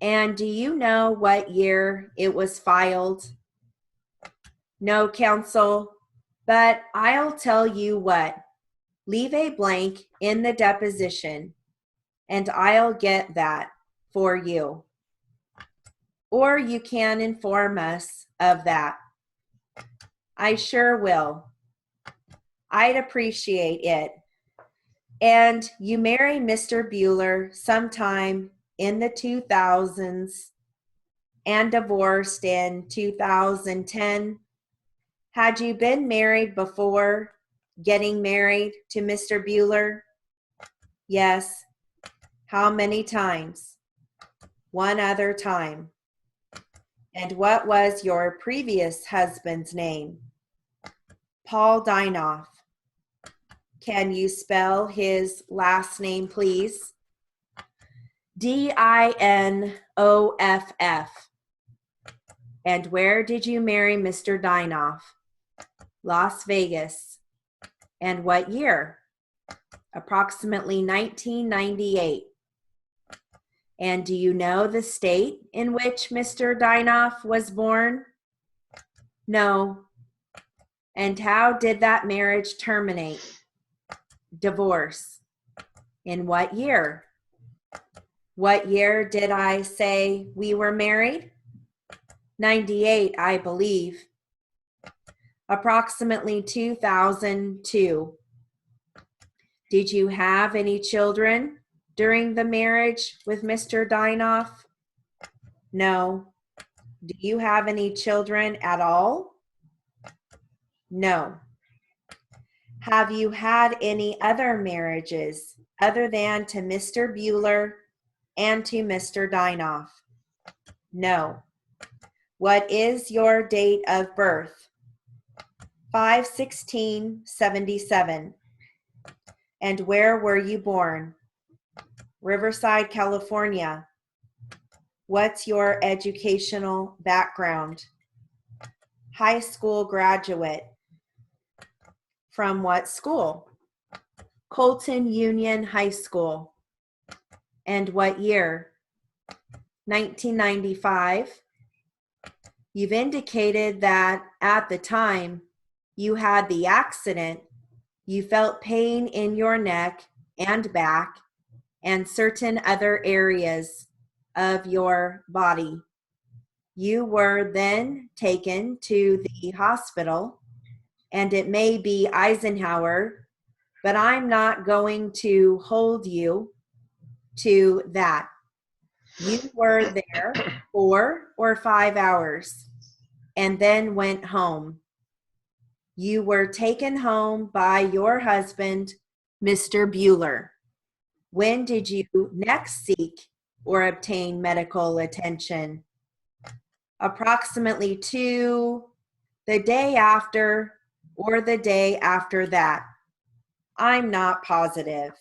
And do you know what year it was filed? No, counsel, but I'll tell you what. Leave a blank in the deposition, and I'll get that for you. Or you can inform us of that. I sure will. I'd appreciate it. And you marry Mr. Bueller sometime in the 2000s and divorced in 2010. Had you been married before getting married to Mr. Bueller? Yes. How many times? One other time. And what was your previous husband's name? Paul Dinoff. Can you spell his last name, please? Dinoff. And where did you marry Mr. Dinoff? Las Vegas. And what year? approximately 1998. And do you know the state in which Mr. Dinoff was born? No. And how did that marriage terminate? Divorce. In what year? What year did I say we were married? 98, I believe. Approximately 2002. Did you have any children during the marriage with Mr. Dinoff? No. Do you have any children at all? No. Have you had any other marriages other than to Mr. Bueller and to Mr. Dinoff? No. What is your date of birth? 5/16/77. And where were you born? Riverside, California. What's your educational background? High school graduate. From what school? Colton Union High School. And what year? 1995. You've indicated that at the time you had the accident, you felt pain in your neck and back and certain other areas of your body. You were then taken to the hospital, and it may be Eisenhower, but I'm not going to hold you to that. You were there 4 or 5 hours and then went home. You were taken home by your husband, Mr. Bueller. When did you next seek or obtain medical attention? Approximately the day after or the day after that. I'm not positive.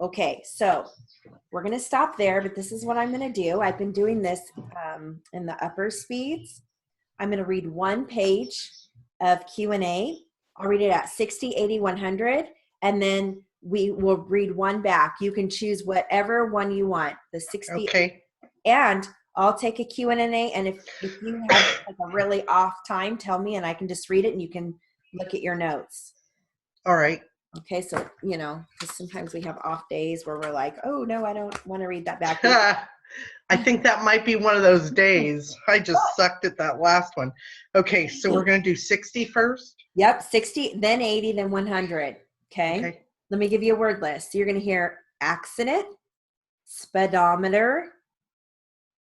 Okay, so we're going to stop there, but this is what I'm going to do. I've been doing this in the upper speeds. I'm going to read one page of Q&A. I'll read it at 60, 80, 100, and then we will read one back. You can choose whatever one you want, the 60. Okay. And I'll take a Q&A, and if you have like a really off time, tell me, and I can just read it, and you can look at your notes. All right. Okay, so, because sometimes we have off days where we're like, oh, no, I don't want to read that back. I think that might be one of those days. I just sucked at that last one. Okay, so we're going to do 60 first? Yep, 60, then 80, then 100. Okay? Let me give you a word list. So you're going to hear accident, speedometer,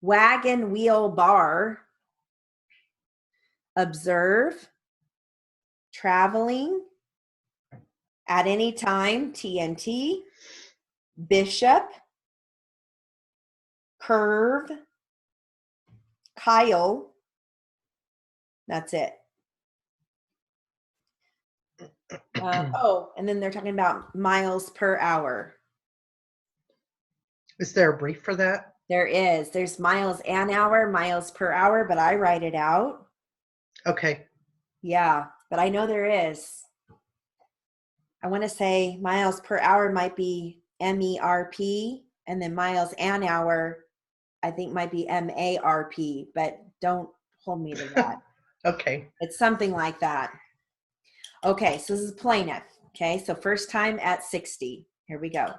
wagon wheel bar, observe, traveling, at any time, TNT, bishop, curve, Kyle. That's it. And then they're talking about miles per hour. Is there a brief for that? There is. There's miles an hour, miles per hour, but I write it out. Okay. Yeah, but I know there is. I want to say miles per hour might be MERP, and then miles an hour, I think might be MARP, but don't hold me to that. Okay. It's something like that. Okay, so this is plaintiff. Okay, so first time at 60. Here we go.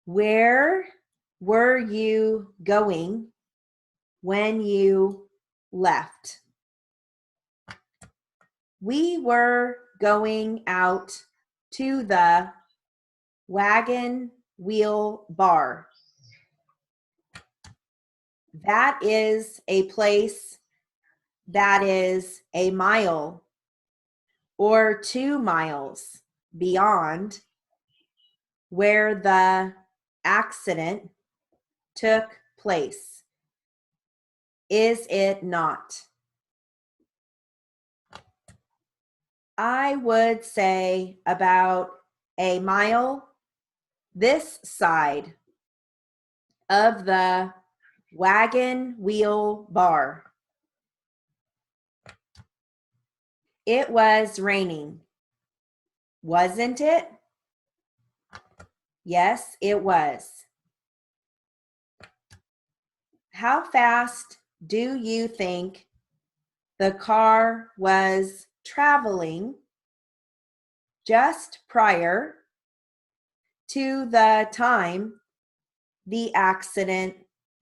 Where were you going when you left? We were going out to the wagon wheel bar. That is a place that is a mile or 2 miles beyond where the accident took place. Is it not? I would say about a mile this side of the wagon wheel bar. It was raining, wasn't it? Yes, it was. How fast do you think the car was traveling just prior to the time the accident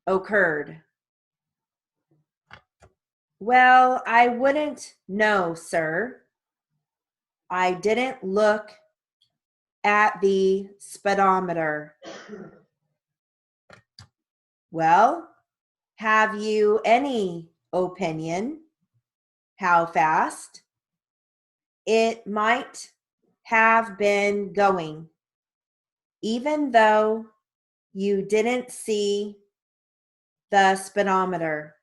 occurred? Well, I wouldn't know, sir. I didn't look at the speedometer. Well, have you any opinion how fast it might have been going, even though you didn't see the speedometer?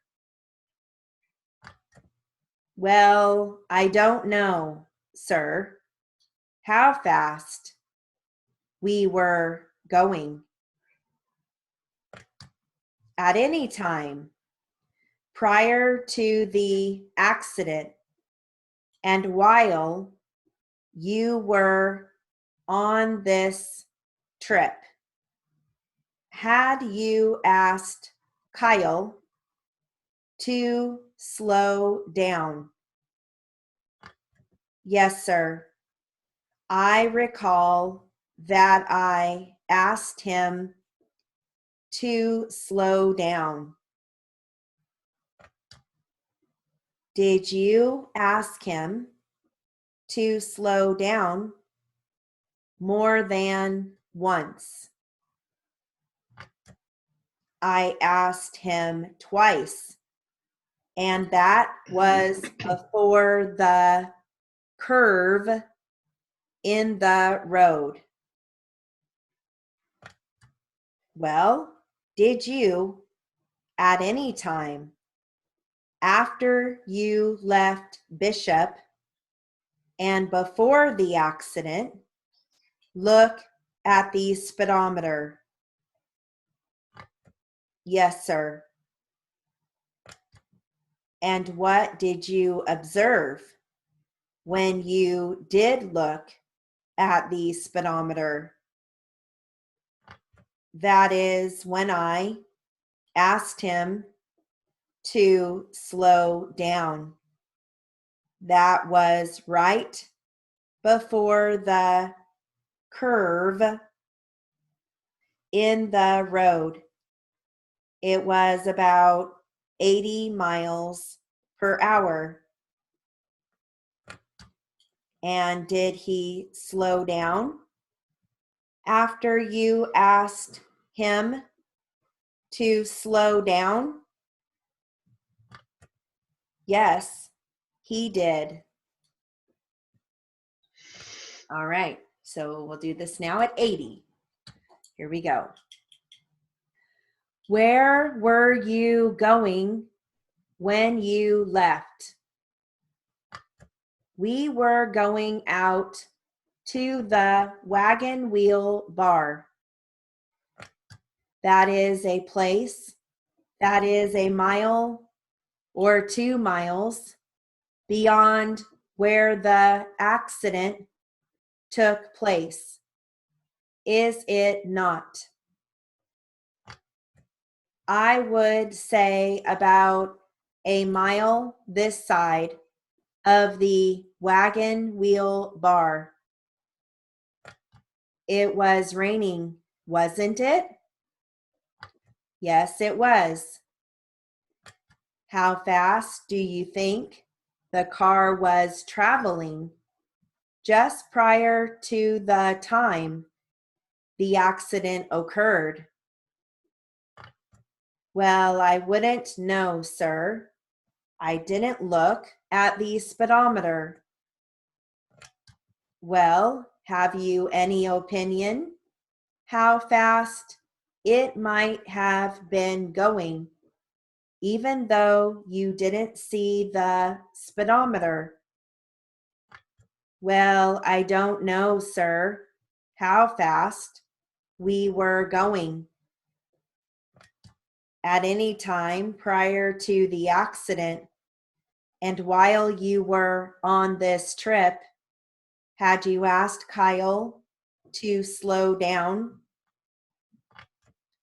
Well, I don't know, sir, how fast we were going. At any time prior to the accident and while you were on this trip, had you asked Kyle to slow down? Yes, sir. I recall that I asked him to slow down. Did you ask him to slow down more than once? I asked him twice, and that was before the curve in the road. Well, did you at any time after you left Bishop and before the accident look at the speedometer? Yes, sir. And what did you observe when you did look at the speedometer? That is when I asked him to slow down. That was right before the curve in the road. It was about 80 miles per hour. And did he slow down after you asked him to slow down? Yes, he did. All right, so we'll do this now at 80. Here we go. Where were you going when you left? We were going out to the Wagon Wheel Bar. That is a place that is a mile or 2 miles beyond where the accident took place. Is it not? I would say about a mile this side of the Wagon Wheel Bar. It was raining, wasn't it? Yes, it was. How fast do you think the car was traveling just prior to the time the accident occurred? Well, I wouldn't know, sir. I didn't look at the speedometer. Well, have you any opinion how fast it might have been going, even though you didn't see the speedometer? Well, I don't know, sir, how fast we were going. At any time prior to the accident and while you were on this trip, had you asked Kyle to slow down?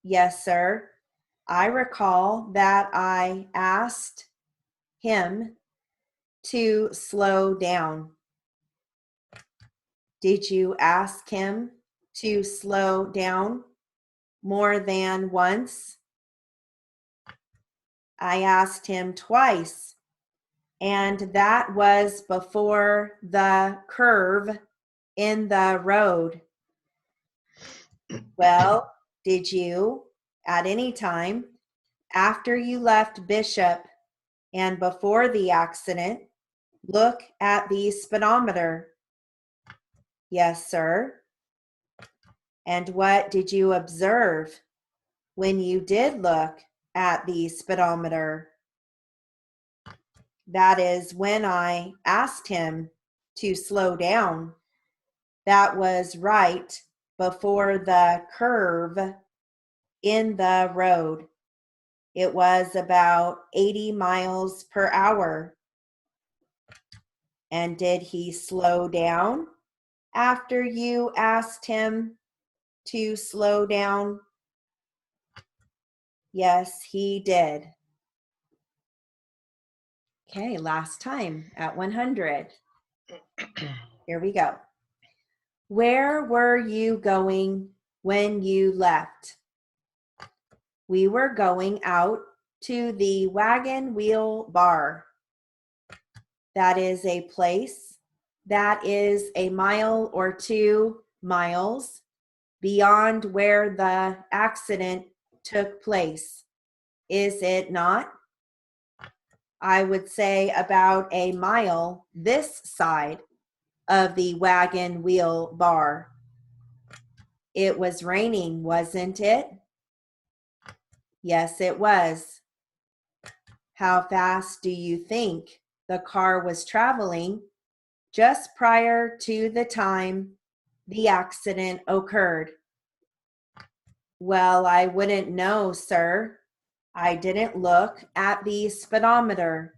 Yes, sir. I recall that I asked him to slow down. Did you ask him to slow down more than once? I asked him twice, and that was before the curve in the road. Well, did you, at any time, after you left Bishop and before the accident, look at the speedometer? Yes, sir. And what did you observe when you did look at the speedometer? That is when I asked him to slow down. That was right before the curve in the road. It was about 80 miles per hour. And did he slow down after you asked him to slow down? Yes, he did. Okay, last time at 100. Here we go. Where were you going when you left? We were going out to the Wagon Wheel Bar. That is a place that is a mile or 2 miles beyond where the accident took place. Is it not? I would say about a mile this side of the Wagon Wheel Bar. It was raining, wasn't it? Yes, it was. How fast do you think the car was traveling just prior to the time the accident occurred? Well, I wouldn't know, sir. I didn't look at the speedometer.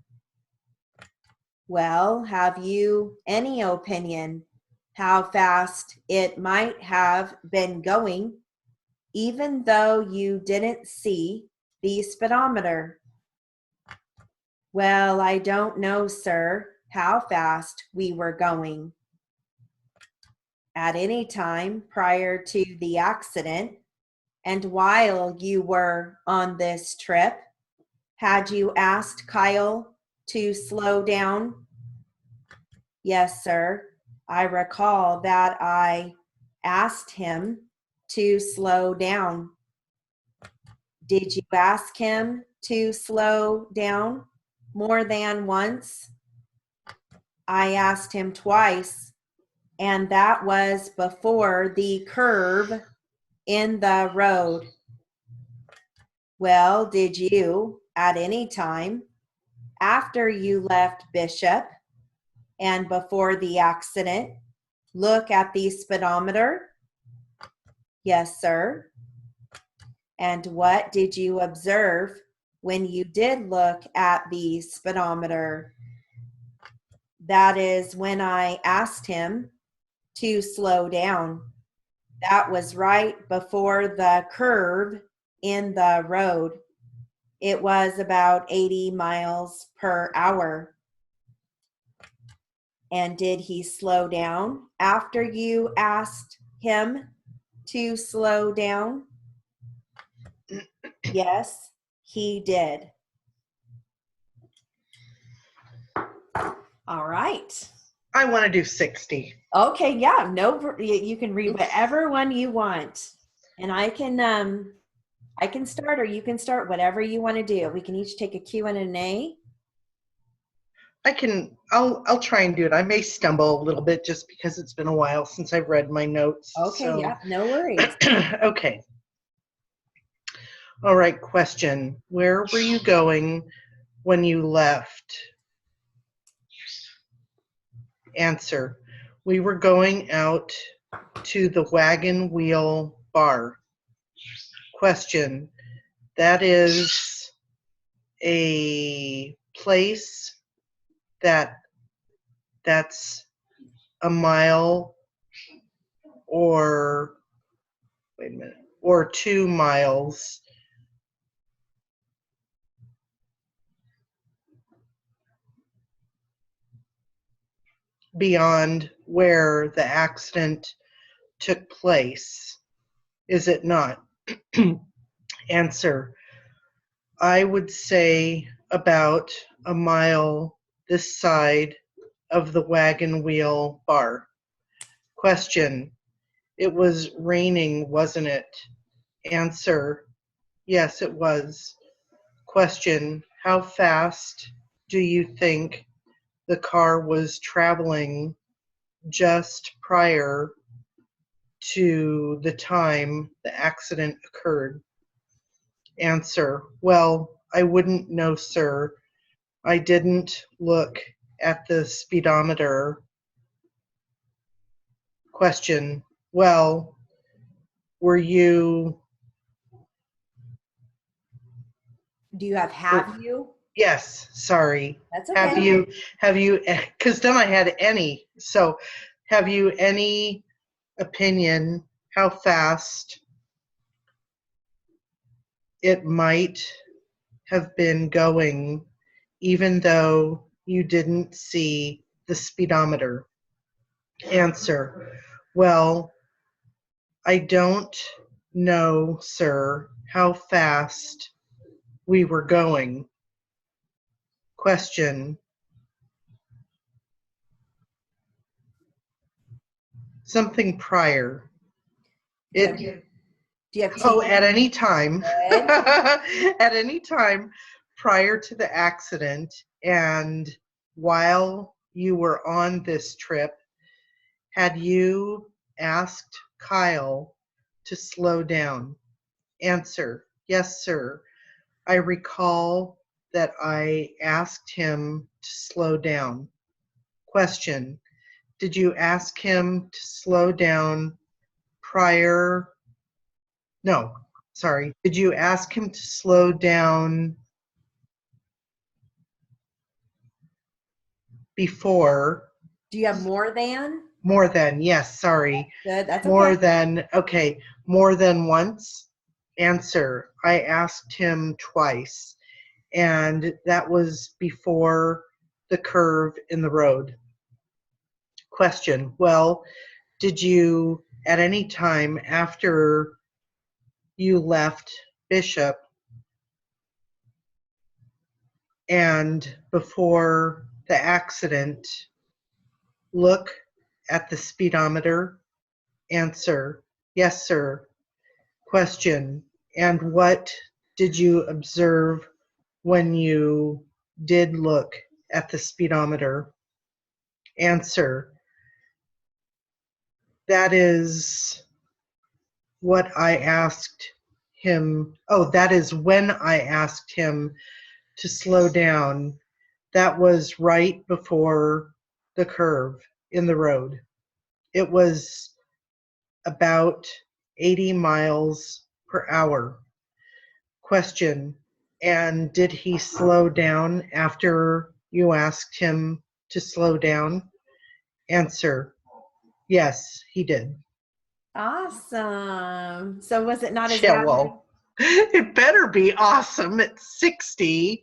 Well, have you any opinion how fast it might have been going, even though you didn't see the speedometer? Well, I don't know, sir, how fast we were going. At any time prior to the accident and while you were on this trip, had you asked Kyle to slow down? Yes, sir. I recall that I asked him to slow down. Did you ask him to slow down more than once? I asked him twice, and that was before the curve in the road. Well, did you, at any time, after you left Bishop and before the accident, look at the speedometer? Yes, sir. And what did you observe when you did look at the speedometer? That is when I asked him to slow down. That was right before the curve in the road. It was about 80 miles per hour. And did he slow down after you asked him to slow down? Yes, he did. All right. I want to do 60. Okay, yeah, no, you can read whatever one you want. And I can start or you can start, whatever you want to do. We can each take a Q and an A. I'll try and do it. I may stumble a little bit just because it's been a while since I've read my notes. Okay, so. yeah, no worries. Okay. All right, question. Where were you going when you left? Answer. We were going out to the Wagon Wheel Bar. Question. That is a place that's a mile or, wait a minute. or 2 miles beyond where the accident took place, is it not? Answer: I would say about a mile this side of the wagon wheel bar. Question: It was raining, wasn't it? Answer: Yes, it was. Question: How fast do you think the car was traveling just prior to the time the accident occurred? Answer: Well, I wouldn't know, sir. I didn't look at the speedometer. Question: Well, were you? Do you have you? Yes, sorry. That's Have okay. you, because then I had any. So have you any opinion how fast it might have been going, even though you didn't see the speedometer? Answer: Well, I don't know, sir, how fast we were going. Question: Something prior. Do you have, It do you have Oh, two? at any time, Good. at any time prior to the accident and while you were on this trip, had you asked Kyle to slow down? Answer: Yes, sir. I recall that I asked him to slow down. Question: Did you ask him to slow down prior? No, sorry. Did you ask him to slow down before? Do you have more than? More than, yes, sorry. Good. That's More okay. than, okay. More than once? Answer: I asked him twice, and that was before the curve in the road. Question: Well, did you at any time after you left Bishop and before the accident look at the speedometer? Answer: Yes, sir. Question: And what did you observe when you did look at the speedometer? Answer: That is what I asked him. Oh, that is when I asked him to slow down. That was right before the curve in the road. It was about 80 miles per hour. Question: And did he slow down after you asked him to slow down? Answer: Yes, he did. Awesome. So was it not as Yeah, bad? well, it better be awesome at 60.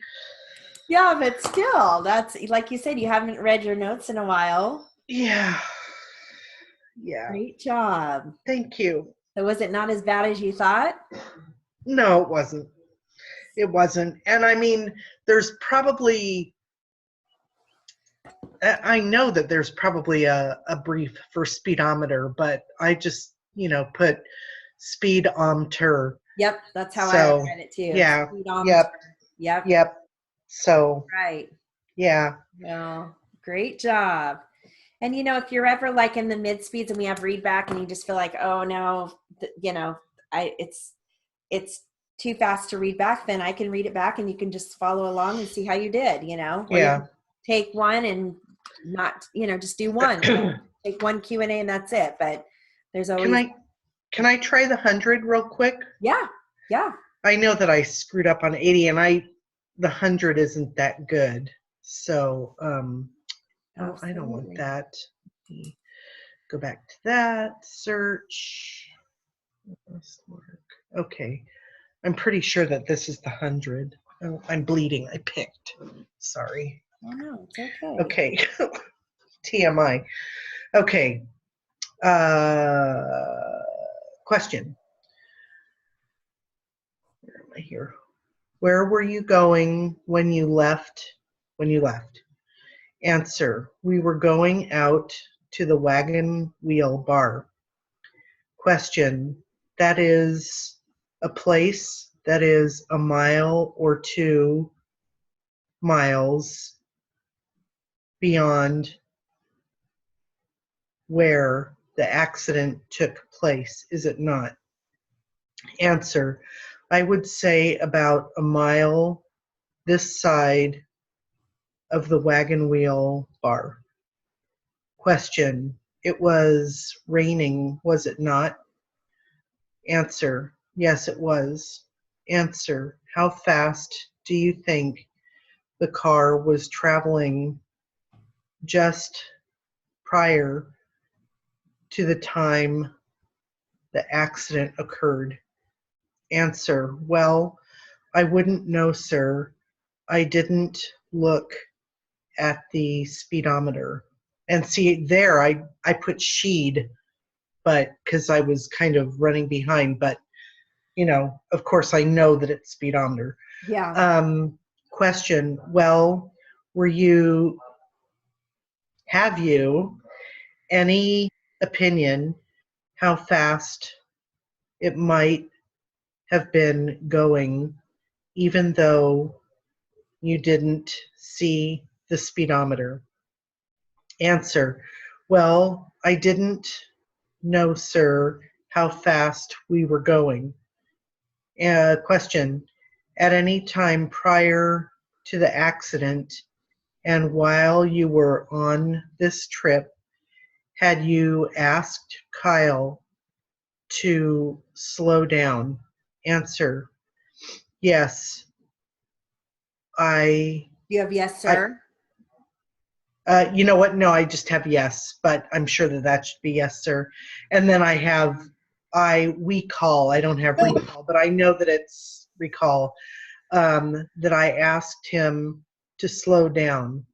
Yeah, but still, that's like you said, you haven't read your notes in a while. Yeah. Yeah. Great job. Thank you. So was it not as bad as you thought? No, it wasn't. It wasn't. And I mean, there's probably, I know that there's probably a brief for speedometer, but I just, put speedometer. Yep, that's how I So, read it too. yeah, Speedometer. yep, Yep, yep. So, right. yeah, Well, great job. And if you're ever like in the mid speeds and we have read back and you just feel like, oh no, I it's too fast to read back, then I can read it back and you can just follow along and see how you did, or you yeah. can take one and not, just do one, take one Q&A and that's it. But there's Can always, I try the 100 real quick? yeah, yeah. I know that I screwed up on 80 and the 100 isn't that good. So, no, I don't want Absolutely. that. Let me go back to that. Search. Must work. Okay. I'm pretty sure that this is the 100. Oh, I'm bleeding. I picked. Sorry. Oh no, it's okay. Okay. TMI. Okay. Question. Where am I here? Where were you going when you left? Answer. We were going out to the Wagon Wheel Bar. Question. That is a place that is a mile or 2 miles beyond where the accident took place, is it not? Answer. I would say about a mile this side of the Wagon Wheel Bar. Question. It was raining, was it not? Answer. Yes, it was. Answer. How fast do you think the car was traveling just prior to the time the accident occurred? Answer. Well, I wouldn't know, sir. I didn't look at the speedometer. And see, there I put she'd, but because I was kind of running behind, but of course I know that it's speedometer. Yeah. Question. Well, have you any opinion how fast it might have been going, even though you didn't see the speedometer? Answer. Well, I didn't know, sir, how fast we were going. Question. At any time prior to the accident and while you were on this trip, had you asked Kyle to slow down? Answer. Yes. You have yes, I sir. You know what? No, I just have yes, but I'm sure that should be yes, sir. And then we call. I don't have recall, but I know that it's recall. That I asked him to slow down.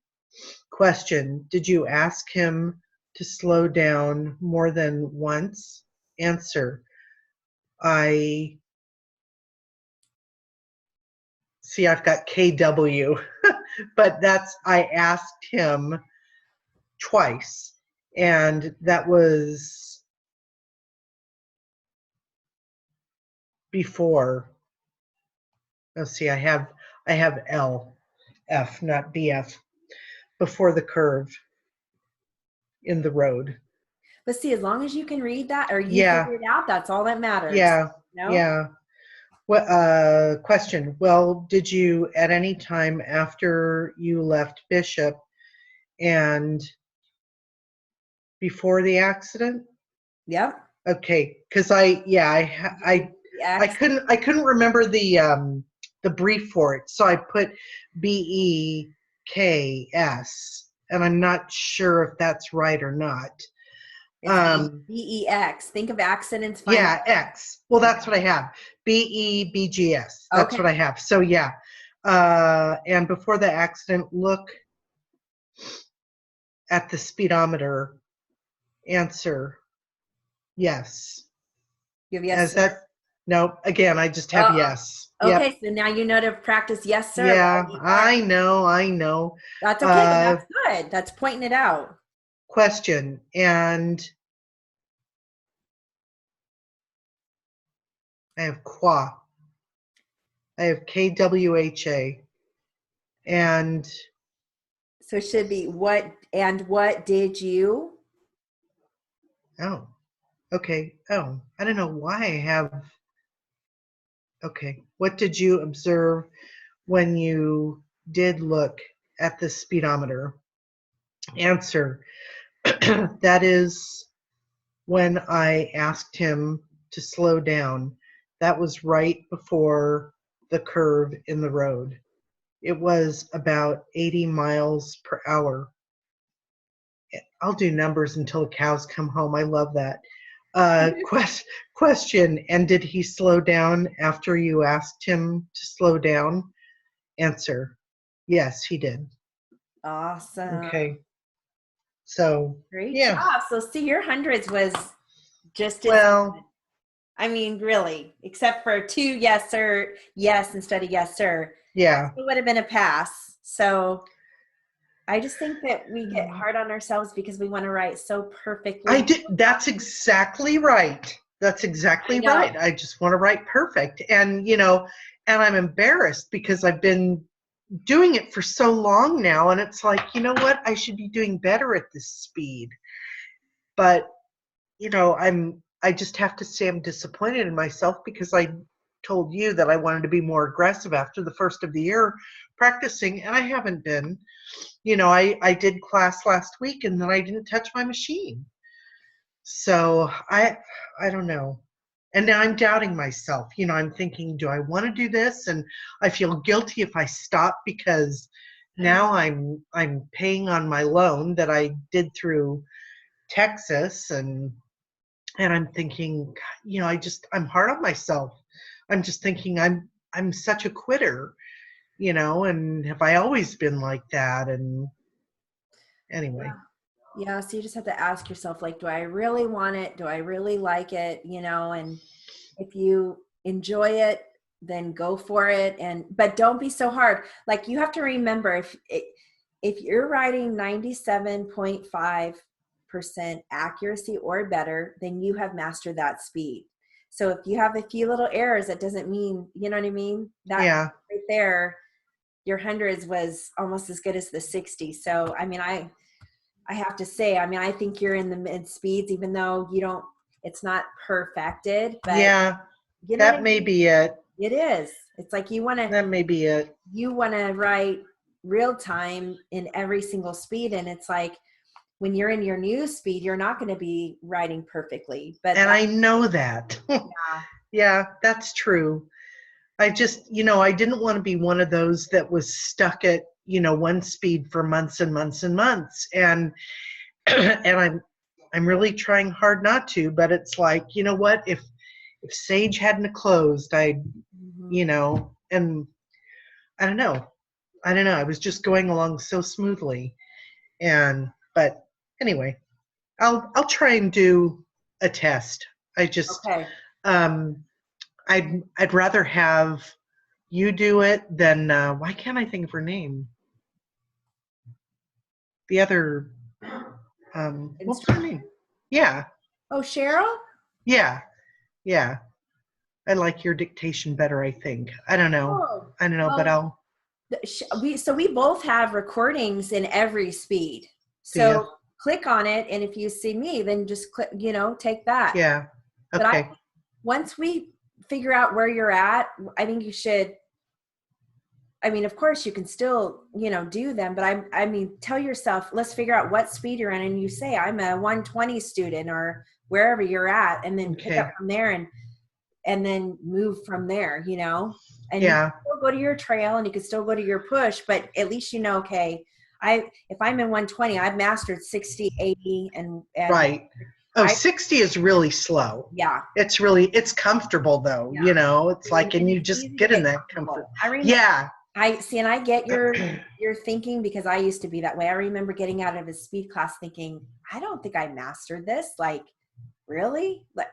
Question. Did you ask him to slow down more than once? Answer. I see I've got KW, but I asked him twice, and that was before. Let's see, I have LF, not BF, before the curve in the road. But see, as long as you can read that or you Yeah, figure it out, that's all that matters. yeah, No? yeah. What question? Well, did you at any time after you left Bishop and before the accident? Yep. Okay, because I couldn't remember the brief for it, so I put BEKS, and I'm not sure if that's right or not. It's BEX. Think of accidents. Yeah, X. Well, that's what I have. BEBGS. That's Okay. what I have. So yeah. And before the accident, look at the speedometer. Answer. Yes. You have yes, As sir. that no, again, I just have Uh-oh. yes. Yep. Okay, so now you know to practice yes, sir. Yeah, All I know. That's okay, but that's good. That's pointing it out. Question. And I have qua. I have KWHA. And So it should be what did you? oh, okay. Oh, I don't know why I have. Okay. What did you observe when you did look at the speedometer? Answer. That is when I asked him to slow down. That was right before the curve in the road. It was about 80 miles per hour. I'll do numbers until the cows come home. I love that. Question, and did he slow down after you asked him to slow down? Answer, yes, he did. Awesome. Okay. So, Great yeah. job. So see, your hundreds was just as good. Well, I mean, really, except for 2 yes sir, yes instead of yes sir. yeah. It would have been a pass. So I just think that we get hard on ourselves because we want to write so I perfectly. did. That's exactly right. That's I exactly know. right. I just want to write perfect. And, and I'm embarrassed because I've been doing it for so long now. And it's like, you know what? I should be doing better at this speed. But, I just have to say I'm disappointed in myself because I told you that I wanted to be more aggressive after the first of the year practicing, and I haven't been. I did class last week and then I didn't touch my machine. So I don't know. And now I'm doubting myself. I'm thinking, do I want to do this? And I feel guilty if I stop because now I'm paying on my loan that I did through Texas, and I'm thinking, I'm hard on myself. I'm just thinking I'm such a quitter, and have I always been like that? And anyway. Yeah, so you just have to ask yourself, like, do I really want it? Do I really like it? And if you enjoy it, then go for it. But don't be so hard. Like, you have to remember, if you're writing 97.5% accuracy or better, then you have mastered that speed. So if you have a few little errors, that doesn't mean, you know what I mean? That Yeah. right there, your hundreds was almost as good as the 60. So, I mean, I have to say, I mean, I think you're in the mid speeds, even though it's not perfected, but Yeah. you know what I That may mean? be it. It is. It's like That may be it. you want to write real time in every single speed. And it's like, when you're in your new speed, you're not going to be writing perfectly, but And I know that. yeah, Yeah, that's true. I just, I didn't want to be one of those that was stuck at, one speed for months and months and months. And and I'm really trying hard not to, but it's like, you know what, if Sage hadn't closed, mhm. and I don't know. I don't know. I was just going along so smoothly. But anyway, I'll try and do a test. I just Okay. um I'd rather have you do it than why can't I think of her name? The other what was her Instructor. name? Yeah. Oh, Cheryl? Yeah. Yeah. I like your dictation better, I think. I don't know. Oh, But well, I'll we both have recordings in every speed. do you. So click on it, and if you see me, then just click, take that. Yeah. But Okay. once we figure out where you're at, I think you should. I mean, of course, you can still, do them, but I mean, tell yourself, let's figure out what speed you're in, and you say, I'm a 120 student or wherever you're at, and then pick up Okay. from there and then move from there, and you can Yeah. still go to your trail and you can still go to your push, but at least okay, if I'm in 120, I've mastered 60, 80, and Right. Oh, I 60 is really slow. yeah, It's comfortable though, yeah. It's like, and And you it's just easy to get in get that comfort. comfortable. I remember Yeah. I see, and I get your thinking, because I used to be that way. I remember getting out of a speed class thinking, I don't think I mastered this. Like, really? Like,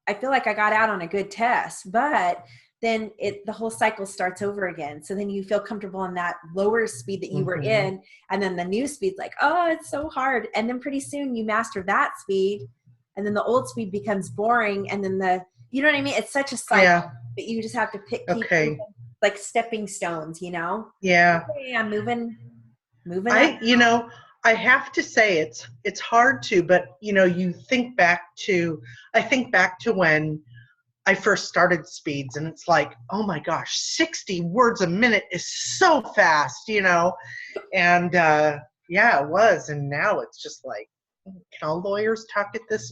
I feel like I got out on a good test, but then the whole cycle starts over again. So then you feel comfortable in that lower speed that you were Mhm. in, and then the new speed's like, oh, it's so hard. And then pretty soon you master that speed, and then the old speed becomes boring, and then you know what I mean? It's such a cycle, Yeah. but you just have to keep moving, Okay. like stepping stones, Yeah. Okay, I'm moving up. I have to say it's hard to, but I think back to when I first started speeds, and it's like, oh my gosh, 60 words a minute is so fast. And yeah, it was. And now it's just like, can all lawyers talk at this?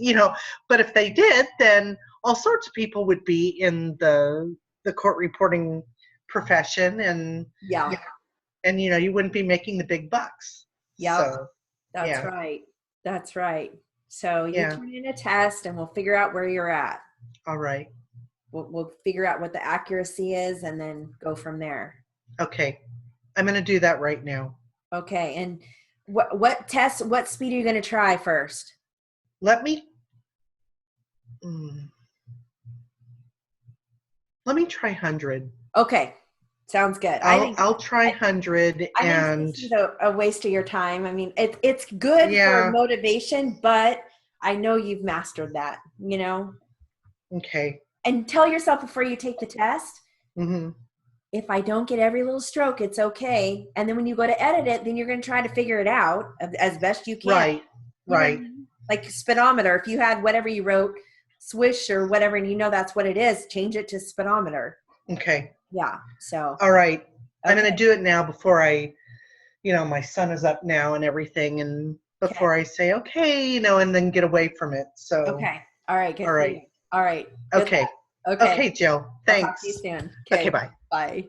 But if they did, then all sorts of people would be in the court reporting profession, Yeah. and you wouldn't be making the big bucks. Yep. So That's yeah. right. That's right. So you Yeah. turn in a test and we'll figure out where you're at. All right. We'll figure out what the accuracy is and then go from there. Okay. I'm going to do that right now. Okay. And what speed are you going to try first? Let me try 100. Okay. Sounds good. I'll try 100 I think and this is a waste of your time. I mean, it's good for yeah. motivation, but I know you've mastered that, you know? Okay. And tell yourself before you take the test, Mm-hmm. if I don't get every little stroke, it's okay. And then when you go to edit it, then you're going to try to figure it out as best you can. Right. You know Right. what I mean? Like speedometer, if you had whatever you wrote, swish or whatever, and you know that's what it is, change it to speedometer. Okay. Yeah. So. All right. I'm Okay. going to do it now before my son is up now and everything, and Okay. before I say, okay, and then get away from it. So, Okay. All right. Good all for right. you. All right. Good Okay. luck. Okay. Okay, Jill. I'll talk to you Thanks. soon. Okay, Okay. bye. Bye.